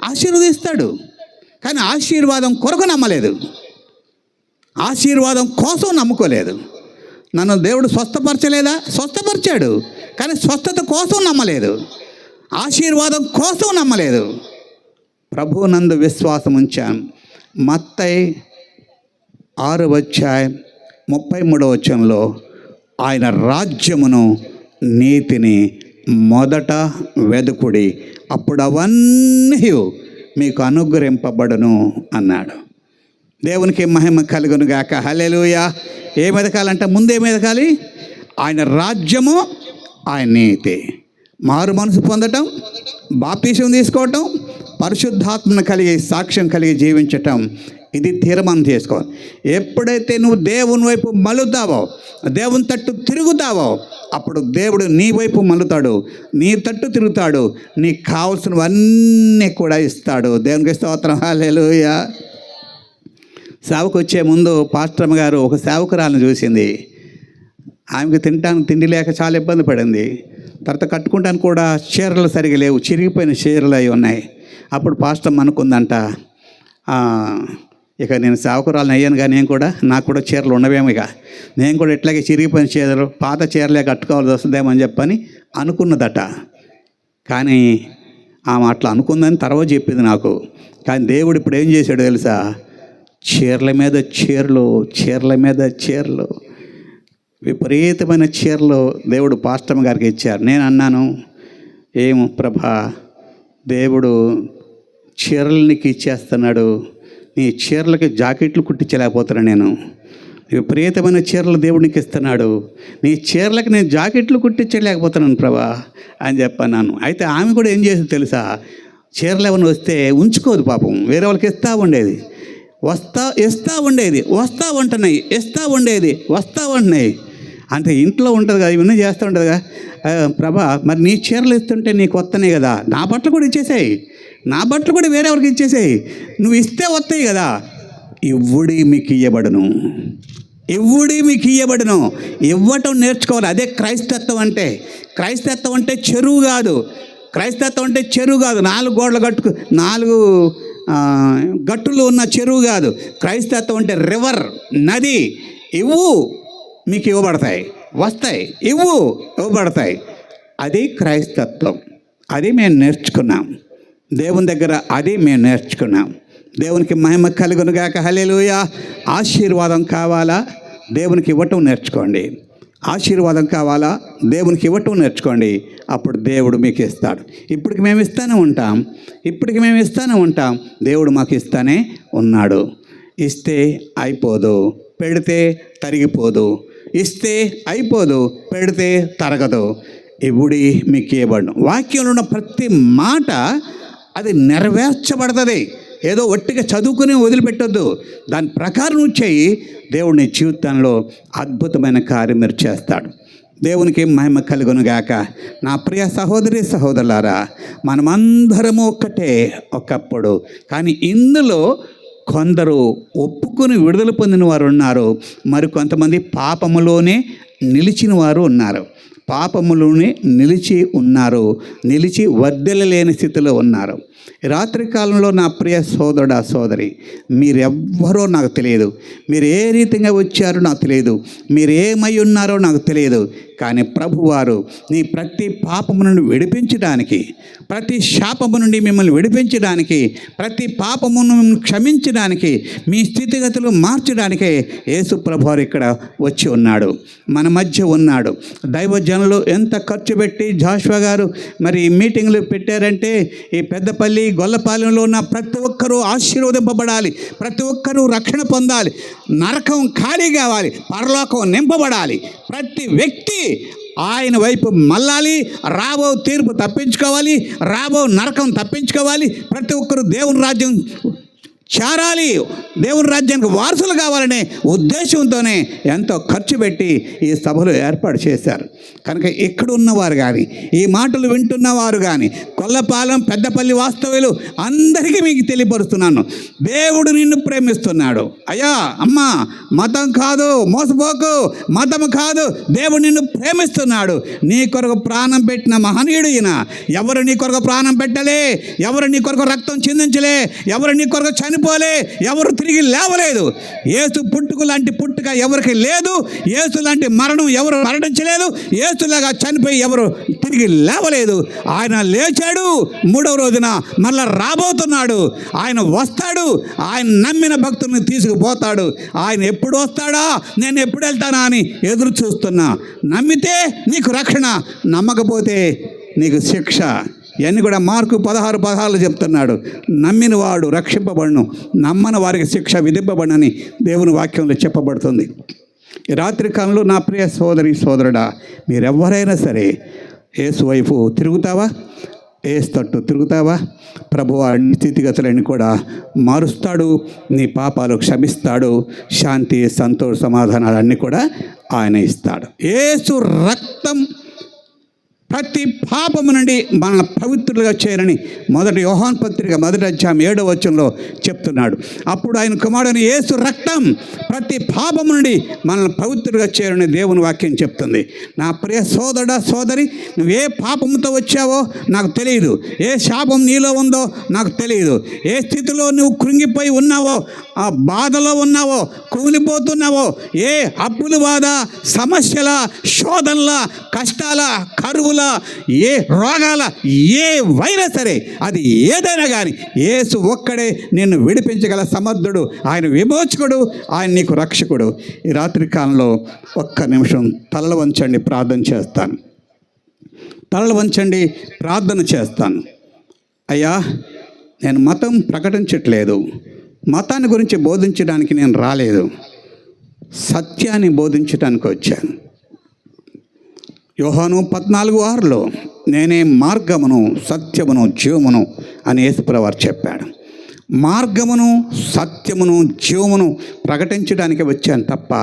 ఆశీర్వదిస్తాడు. కానీ ఆశీర్వాదం కొరకు నమ్మలేదు, ఆశీర్వాదం కోసం నమ్ముకోలేదు. నన్ను దేవుడు స్వస్థపరచలేదా? స్వస్థపరిచాడు. కానీ స్వస్థత కోసం నమ్మలేదు, ఆశీర్వాదం కోసం నమ్మలేదు. ప్రభువు నందు విశ్వాసం ఉంచాను. మత్తయి 6:33 ఆయన రాజ్యమును నీతిని మొదట వెదుకుడి, అప్పుడు అవన్నీ మీకు అనుగ్రహింపబడును అన్నాడు. దేవునికి మహిమ కలుగును గాక, హల్లెలూయా. ఏం ఎదకాలంటే ముందేం ఎదకాలి? ఆయన రాజ్యము, ఆయన నీతి. మారు మనసు పొందటం, బాప్తీసం తీసుకోవటం, పరిశుద్ధాత్మను కలిగి సాక్ష్యం కలిగి జీవించటం, ఇది తీర్మానం చేసుకోవాలి. ఎప్పుడైతే నువ్వు దేవుని వైపు మలుతావో, దేవుని తట్టు తిరుగుతావో, అప్పుడు దేవుడు నీ వైపు మలుతాడు, నీ తట్టు తిరుగుతాడు, నీకు కావాల్సినవన్నీ కూడా ఇస్తాడు. దేవునికి స్తోత్రం, హల్లెలూయా. సేవకు వచ్చే ముందు పాస్టర్మ గారు ఒక సేవకురాలను చూసింది. ఆమెకు తినటానికి తిండి లేక చాలా ఇబ్బంది పడింది. తర్వాత కట్టుకుంటానికి కూడా చీరలు సరిగా లేవు, చిరిగిపోయిన చీరలు అవి ఉన్నాయి. అప్పుడు పాస్టర్మ అనుకుందంట, ఇక నేను సేవకురాలను అయ్యాను కానీ నాకు కూడా చీరలు ఉండవేమో, ఇక నేను కూడా ఇట్లాగే చిరిగిపోయిన చీరలు, పాత చీరలే కట్టుకోవాల్సి వస్తుందేమని చెప్పని అనుకున్నదట. కానీ ఆమె అట్లా అనుకుందని తర్వాత చెప్పింది నాకు. కానీ దేవుడు ఇప్పుడు ఏం చేశాడు తెలుసా? చీరల మీద చీరలు, చీరల మీద చీరలు, విపరీతమైన చీరలు దేవుడు పాస్టర్మ గారికి ఇచ్చారు. నేను అన్నాను, ఏమో ప్రభా, దేవుడు చీరలకి ఇచ్చేస్తున్నాడు, నీ చీరలకి జాకెట్లు కుట్టించలేకపోతున్నాను నేను. విపరీతమైన చీరలు దేవుడికి ఇస్తున్నాడు, నీ చీరలకి నేను జాకెట్లు కుట్టించలేకపోతున్నాను ప్రభా అని చెప్పన్నాను. అయితే ఆమె కూడా ఏం చేసింది తెలుసా? చీరలు ఏమైనా వస్తే ఉంచుకోదు పాపం, వేరే వాళ్ళకి ఇస్తూ ఉండేది, ఇస్తూ ఉండేది, వస్తూ ఉంటున్నాయి, ఇస్తూ ఉండేది, వస్తూ ఉంటున్నాయి. అంటే ఇంట్లో ఉంటుంది కదా, ఇవన్నీ చేస్తూ ఉంటుంది కదా. ప్రభా, మరి నీ చీరలు ఇస్తుంటే నీకు వస్తున్నాయి కదా, నా బట్టలు కూడా ఇచ్చేసాయి, నా బట్టలు కూడా వేరే ఎవరికి ఇచ్చేసాయి, నువ్వు ఇస్తే వస్తాయి కదా. ఇవ్వుడి మీకు ఇయ్యబడును, ఇవ్వుడి మీకు ఇయ్యబడును. ఇవ్వటం నేర్చుకోవాలి. అదే క్రైస్తత్వం అంటే. క్రైస్తత్వం అంటే చెరువు కాదు, క్రైస్తత్వం అంటే చెరువు కాదు, 4 గోడలు కట్టుకు 4 గట్టులు ఉన్న చెరువు కాదు. క్రైస్తత్వం అంటే రివర్, నది. ఇవ్వు మీకు ఇవ్వబడతాయి, వస్తాయి, ఇవ్వు ఇవ్వబడతాయి. అది క్రైస్తత్వం. అది మేము నేర్చుకున్నాం దేవుని దగ్గర, అది మేము నేర్చుకున్నాం. దేవునికి మహిమ కలుగును గాక, హల్లెలూయా. ఆశీర్వాదం కావాలా? దేవునికి ఇవ్వటం నేర్చుకోండి. ఆశీర్వాదం కావాలా? దేవునికి ఇవ్వటం నేర్చుకోండి. అప్పుడు దేవుడు మీకు ఇస్తాడు. ఇప్పటికి మేము ఇస్తూనే ఉంటాం, దేవుడు మాకు ఇస్తూనే ఉన్నాడు. ఇస్తే అయిపోదు, పెడితే తరిగిపోదు. ఇస్తే అయిపోదు, పెడితే తరగదు. ఇవుడి మీకు ఇవ్వబడును. వాక్యంలో ఉన్న ప్రతి మాట అది నెరవేర్చబడుతుంది. ఏదో ఒట్టిగా చదువుకుని వదిలిపెట్టొద్దు, దాని ప్రకారం నువ్వు చేయి. దేవుడు నీ జీవితంలో అద్భుతమైన కార్యం మీరు చేస్తాడు. దేవునికి మహిమ కలుగును గాక. నా ప్రియ సహోదరి సహోదరులారా, మనమందరము ఒక్కటే ఒకప్పుడు. కానీ ఇందులో కొందరు ఒప్పుకొని విడుదల పొందిన వారు ఉన్నారు, మరికొంతమంది పాపములోనే నిలిచిన వారు ఉన్నారు. పాపములోనే నిలిచి వర్ధిల్లలేని స్థితిలో ఉన్నారు. రాత్రికాలంలో నా ప్రియ సోదరుడా సోదరి, మీరెవ్వరో నాకు తెలియదు, మీరు ఏ రీతిగా వచ్చారో నాకు తెలియదు, మీరు ఏమై ఉన్నారో నాకు తెలియదు. కానీ ప్రభువారు నీ ప్రతి పాపము నుండి విడిపించడానికి, ప్రతి శాపము నుండి మిమ్మల్ని విడిపించడానికి, ప్రతి పాపమును క్షమించడానికి, మీ స్థితిగతులు మార్చడానికే యేసు ప్రభువారు ఇక్కడ వచ్చి ఉన్నాడు, మన మధ్య ఉన్నాడు. దైవజనులు ఎంత ఖర్చు పెట్టి జాషువా గారు మరి మీటింగ్లు పెట్టారంటే, ఈ పెద్దపల్లి గొల్లపాలెంలో ఉన్న ప్రతి ఒక్కరూ ఆశీర్వదింపబడాలి, ప్రతి ఒక్కరూ రక్షణ పొందాలి, నరకం ఖాళీ కావాలి, పరలోకం నింపబడాలి. ప్రతి వ్యక్తి ఆయన వైపు మళ్ళాలి, రాబో తీర్పు తప్పించుకోవాలి, రాబో నరకం తప్పించుకోవాలి. ప్రతి ఒక్కరు దేవుని రాజ్యం చేరాలి, దేవుని రాజ్యానికి వారసులు కావాలనే ఉద్దేశంతోనే ఎంతో ఖర్చు పెట్టి ఈ సభలు ఏర్పాటు చేశారు. కనుక ఇక్కడ ఉన్నవారు కానీ, ఈ మాటలు వింటున్నవారు కానీ, కొల్లపాలెం పెద్దపల్లి వాస్తవ్యులు అందరికీ మీకు తెలియపరుస్తున్నాను, దేవుడు నిన్ను ప్రేమిస్తున్నాడు. అయ్యా అమ్మా, మతం కాదు, మోసపోకు, మతం కాదు, దేవుడు నిన్ను ప్రేమిస్తున్నాడు. నీ కొరకు ప్రాణం పెట్టిన మహనీయుడు ఈయన. ఎవరు నీ కొరకు ప్రాణం పెట్టలే, ఎవరు నీ కొరకు రక్తం చిందించలే, ఎవరు నీ కొరకు చనిపోలే, ఎవరు తిరిగి లేవలేదు. యేసు పుట్టుక లాంటి పుట్టుక ఎవరికి లేదు, యేసు లాంటి మరణం ఎవరు మరణించలేదు, యేసులాగా చనిపోయి ఎవరు తిరిగి లేవలేదు. ఆయన లేచాడు, 3వ రోజున మళ్ళా రాబోతున్నాడు. ఆయన వస్తాడు, ఆయన నమ్మిన భక్తుల్ని తీసుకుపోతాడు. ఆయన ఎప్పుడు వస్తాడా, నేను ఎప్పుడు వెళ్తానా అని ఎదురు చూస్తున్నా. నమ్మితే నీకు రక్షణ, నమ్మకపోతే నీకు శిక్ష. ఇవన్నీ కూడా మార్కు 16:16 చెప్తున్నాడు. నమ్మిన వాడు రక్షింపబడును, నమ్మని వారికి శిక్ష విధింపబడనని దేవుని వాక్యంలో చెప్పబడుతుంది. ఈ రాత్రి కాలంలో నా ప్రియ సోదరి సోదరుడా, మీరెవరైనా సరే యేసు వైపు తిరుగుతావా, యేసు తట్టు తిరుగుతావా, ప్రభువు అన్ని స్థితిగతులన్నీ కూడా మారుస్తాడు, నీ పాపాలు క్షమిస్తాడు, శాంతి సంతోష సమాధానాలన్నీ కూడా ఆయన ఇస్తాడు. యేసు రక్తం ప్రతి పాపము నుండి మన పవిత్రులుగా చేయరని 1 యోహాను పత్రిక 1వ అధ్యాయం 7వ వచనంలో చెప్తున్నాడు. అప్పుడు ఆయన కుమారుని యేసు రక్తం ప్రతి పాపము నుండి మనల్ని పవిత్రులుగా చేయరని దేవుని వాక్యం చెప్తుంది. నా ప్రియ సోదరుడా సోదరి, నువ్వు ఏ పాపంతో వచ్చావో నాకు తెలియదు, ఏ శాపం నీలో ఉందో నాకు తెలియదు, ఏ స్థితిలో నువ్వు కృంగిపోయి ఉన్నావో, ఆ బాధలో ఉన్నావో, కూలిపోతున్నావో, ఏ అప్పుల బాధ, సమస్యల, శోధనల, కష్టాల, కరువుల, ఏ రోగాల, ఏ వైరస్ సరే, అది ఏదైనా కానీ యేసు ఒక్కడే నిన్ను విడిపించగల సమర్థుడు. ఆయన విమోచకుడు, ఆయన నీకు రక్షకుడు. ఈ రాత్రి కాలంలో ఒక్క నిమిషం తలలు వంచండి, ప్రార్థన చేస్తాను. తలలు వంచండి, ప్రార్థన చేస్తాను. అయ్యా, నేను మతం ప్రకటించట్లేదు, మతాన్ని గురించి బోధించడానికి నేను రాలేదు, సత్యాన్ని బోధించడానికి వచ్చాను. యోహాను 14:6లో నేనే మార్గమును సత్యమును జీవమును అని యేసుప్రభువారు చెప్పాడు. మార్గమును సత్యమును జీవమును ప్రకటించడానికి వచ్చాను తప్ప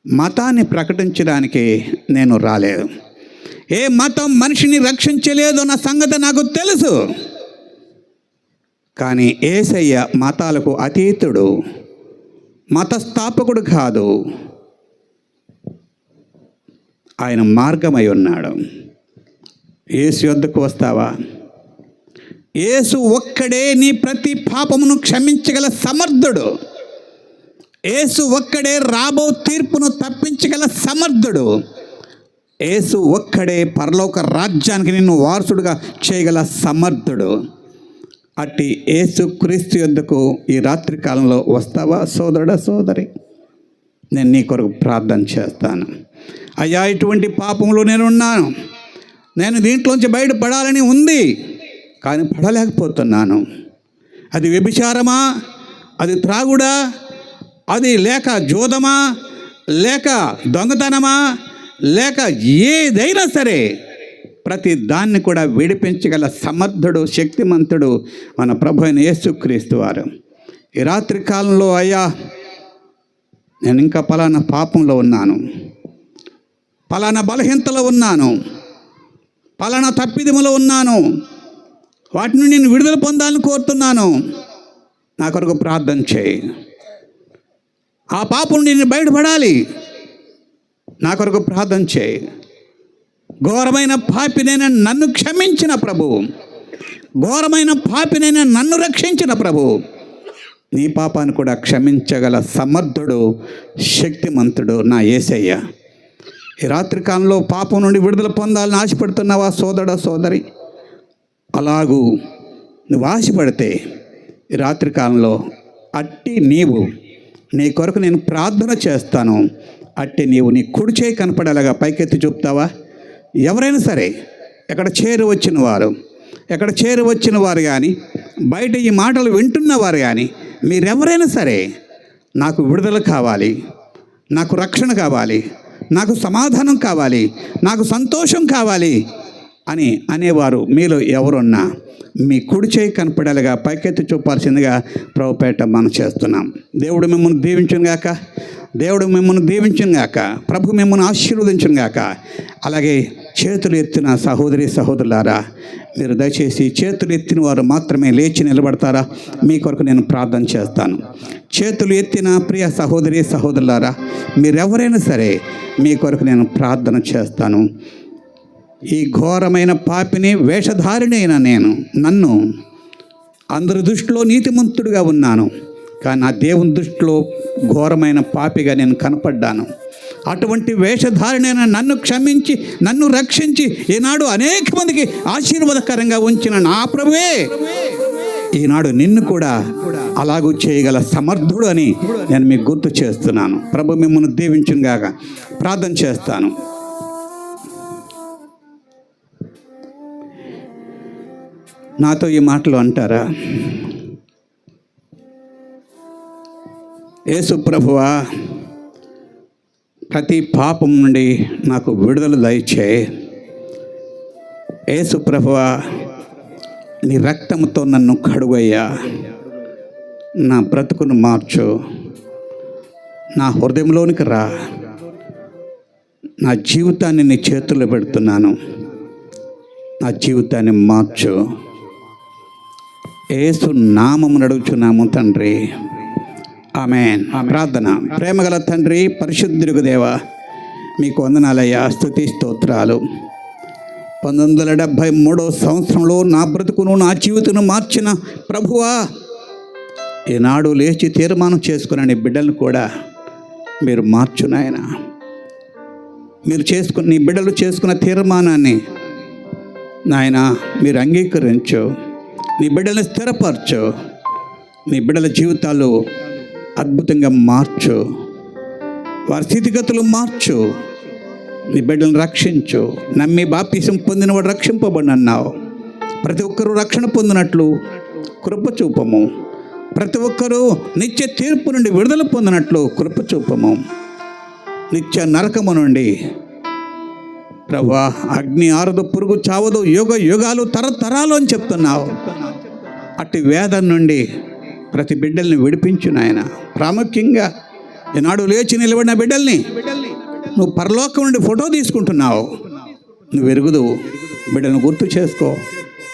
మతాన్ని ప్రకటించడానికి నేను రాలేదు. ఏ మతం మనిషిని రక్షించలేదు అన్న సంగతి నాకు తెలుసు. కానీ యేసయ్య మతాలకు అతీతుడు, మతస్థాపకుడు కాదు, ఆయన మార్గమై ఉన్నాడు. యేసు యొద్దకు వస్తావా? యేసు ఒక్కడే నీ ప్రతి పాపమును క్షమించగల సమర్థుడు. యేసు ఒక్కడే రాబో తీర్పును తప్పించగల సమర్థుడు. యేసు ఒక్కడే పరలోక రాజ్యానికి నిన్ను వారసుడుగా చేయగల సమర్థుడు. అట్టి యేసు క్రీస్తు యొద్దకు ఈ రాత్రి కాలంలో వస్తావా సోదరుడా సోదరి? నేను నీ కొరకు ప్రార్థన చేస్తాను. అయ్యా, ఇటువంటి పాపంలో నేను ఉన్నాను, నేను దీంట్లోంచి బయటపడాలని ఉంది, కానీ పడలేకపోతున్నాను. అది వ్యభిచారమా, అది త్రాగుడా, అది లేక జోదమా, లేక దొంగతనమా, లేక ఏదైనా సరే ప్రతి దాన్ని కూడా విడిపించగల సమర్థుడు, శక్తిమంతుడు మన ప్రభు అయిన యేసుక్రీస్తు వారు. ఈ రాత్రి కాలంలో అయ్యా, నేను ఇంకా పలానా పాపంలో ఉన్నాను, పలానా బలహీనతలో ఉన్నాను, పలానా తప్పిదములో ఉన్నాను, వాటి నుండి నేను విడుదల పొందాలని కోరుతున్నాను, నా కొరకు ప్రార్థన చేయి. ఆ పాపం నుండి నేను బయటపడాలి, నా కొరకు ప్రార్థన చేయి. ఘోరమైన పాపినైనా నన్ను క్షమించిన ప్రభువు, ఘోరమైన పాపినైనా నన్ను రక్షించిన ప్రభువు, నీ పాపాన్ని కూడా క్షమించగల సమర్థుడు, శక్తిమంతుడు నా యేసయ్య. ఈ రాత్రికాలంలో పాపం నుండి విడుదల పొందాలని ఆశపడుతున్నావా సోదరుడా సోదరి? అలాగూ నువ్వు ఆశపడితే ఈ రాత్రికాలంలో అట్టి నీవు, నీ కొరకు నేను ప్రార్థన చేస్తాను, అట్టి నీవు నీ కుడి చేయి కనపడేలాగా పైకెత్తి చూపుతావా? ఎవరైనా సరే, ఎక్కడ చేరి వచ్చిన వారు కానీ, బయట ఈ మాటలు వింటున్నవారు కానీ, మీరెవరైనా సరే, నాకు విడుదల కావాలి, నాకు రక్షణ కావాలి, నాకు సమాధానం కావాలి, నాకు సంతోషం కావాలి అని అనేవారు మీలో ఎవరున్నా మీ కుడి చేయి కనపడేలాగా పైకెత్తి చూపాల్సిందిగా ప్రభుపేట మనం చేస్తున్నాం. దేవుడు మిమ్మల్ని దీవించును గాక. దేవుడు మిమ్మల్ని దీవించును గాక. ప్రభు మిమ్మల్ని ఆశీర్వదించును గాక. అలాగే చేతులు ఎత్తిన సహోదరి సహోదరులారా, మీరు దయచేసి చేతులు ఎత్తిన వారు మాత్రమే లేచి నిలబడతారా? మీ కొరకు నేను ప్రార్థన చేస్తాను. చేతులు ఎత్తిన ప్రియ సహోదరి సహోదరులారా, మీరెవరైనా సరే మీ కొరకు నేను ప్రార్థన చేస్తాను. ఈ ఘోరమైన పాపిని వేషధారిణి అయిన నన్ను అందరి దృష్టిలో నీతిమంతుడిగా ఉన్నాను, కానీ నా దేవుని దృష్టిలో ఘోరమైన పాపిగా నేను కనపడ్డాను. అటువంటి వేషధారిణైన నన్ను క్షమించి నన్ను రక్షించి ఈనాడు అనేక మందికి ఆశీర్వాదకరంగా ఉంచిన నా ప్రభువే ఈనాడు నిన్ను కూడా అలాగూ చేయగల సమర్థుడు అని నేను మీకు గుర్తు చేస్తున్నాను. ప్రభు మిమ్మల్ని దీవించుగాక. ప్రార్థన చేస్తాను. నాతో ఈ మాటలు అంటారా? యేసు ప్రభువా, ప్రతి పాపం నుండి నాకు విడుదల దయచేయి. యేసు ప్రభువా, నీ రక్తంతో నన్ను కడుగయ్యా. నా బ్రతుకును మార్చు. నా హృదయంలోనికి రా. నా జీవితాన్ని నీ చేతుల్లో పెడుతున్నాను. నా జీవితాన్ని మార్చు. యేసు నామమున అడుగుచున్నాము తండ్రి. ఆమేన్. ప్రార్థన. ప్రేమగల తండ్రి, పరిశుద్ధుడు దేవా, మీకు వందనాలయ్యా, స్తుతి స్తోత్రాలు. 1973 సంవత్సరంలో నా బ్రతుకును నా జీవితను మార్చిన ప్రభువా, ఈనాడు లేచి తీర్మానం చేసుకున్న నీ బిడ్డలను కూడా మీరు మార్చు నాయన. నీ బిడ్డలు చేసుకున్న తీర్మానాన్ని నాయన మీరు అంగీకరించు. నీ బిడ్డలను స్థిరపరచు. నీ బిడ్డల జీవితాలు అద్భుతంగా మార్చు. వారి స్థితిగతులు మార్చు. నీ బిడ్డలను రక్షించు. నమ్మి బాప్తిసం పొందినవాడు రక్షింపబడి అన్నావు. ప్రతి ఒక్కరూ రక్షణ పొందినట్లు కృప చూపము. ప్రతి ఒక్కరూ నిత్య తీర్పు నుండి విడుదల పొందినట్లు కృప చూపము. నిత్య నరకము నుండి ప్రభువా, అగ్ని ఆరదు, పురుగు చావదు, యుగ యుగాలు తరతరాలు అని చెప్తున్నావు. అట్టి వేదన నుండి ప్రతి బిడ్డల్ని విడిపించు నాయన. ప్రాముఖ్యంగా ఈనాడు లేచి నిలబడిన బిడ్డల్ని నువ్వు పరలోకం నుండి ఫోటో తీసుకుంటున్నావు. నువ్వు ఎరుగుదువు. బిడ్డలను గుర్తు చేసుకో.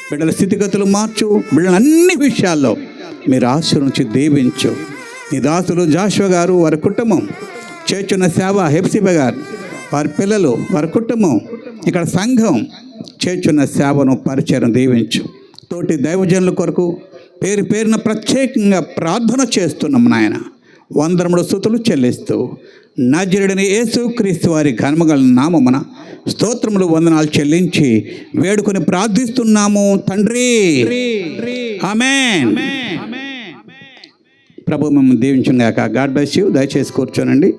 బిడ్డల స్థితిగతులు మార్చు. బిడ్డల అన్ని విషయాల్లో మీరు ఆశీర్వదించి దీవించు. నీ దాసులు జాషువా గారు, వారి కుటుంబం, చేస్తున్న సేవ, హెప్సిబా గారు, వారి పిల్లలు, వారి కుటుంబం, ఇక్కడ సంఘం చేస్తున్న సేవను పరిచయం దీవించు. తోటి దైవజనుల కొరకు పేరు పేరున ప్రత్యేకంగా ప్రార్థన చేస్తున్నాం నాయన. వందనములు స్తుతులు చెల్లిస్తూ నజరుడైన యేసుక్రీస్తు వారి ఘనమగల నామమున స్తోత్రములు వందనాలు చెల్లించి వేడుకొని ప్రార్థిస్తున్నాము తండ్రి. ఆమేన్. ప్రభు మిమ్మల్ని దీవించుగాక. God bless you. దయచేసి కూర్చోనండి.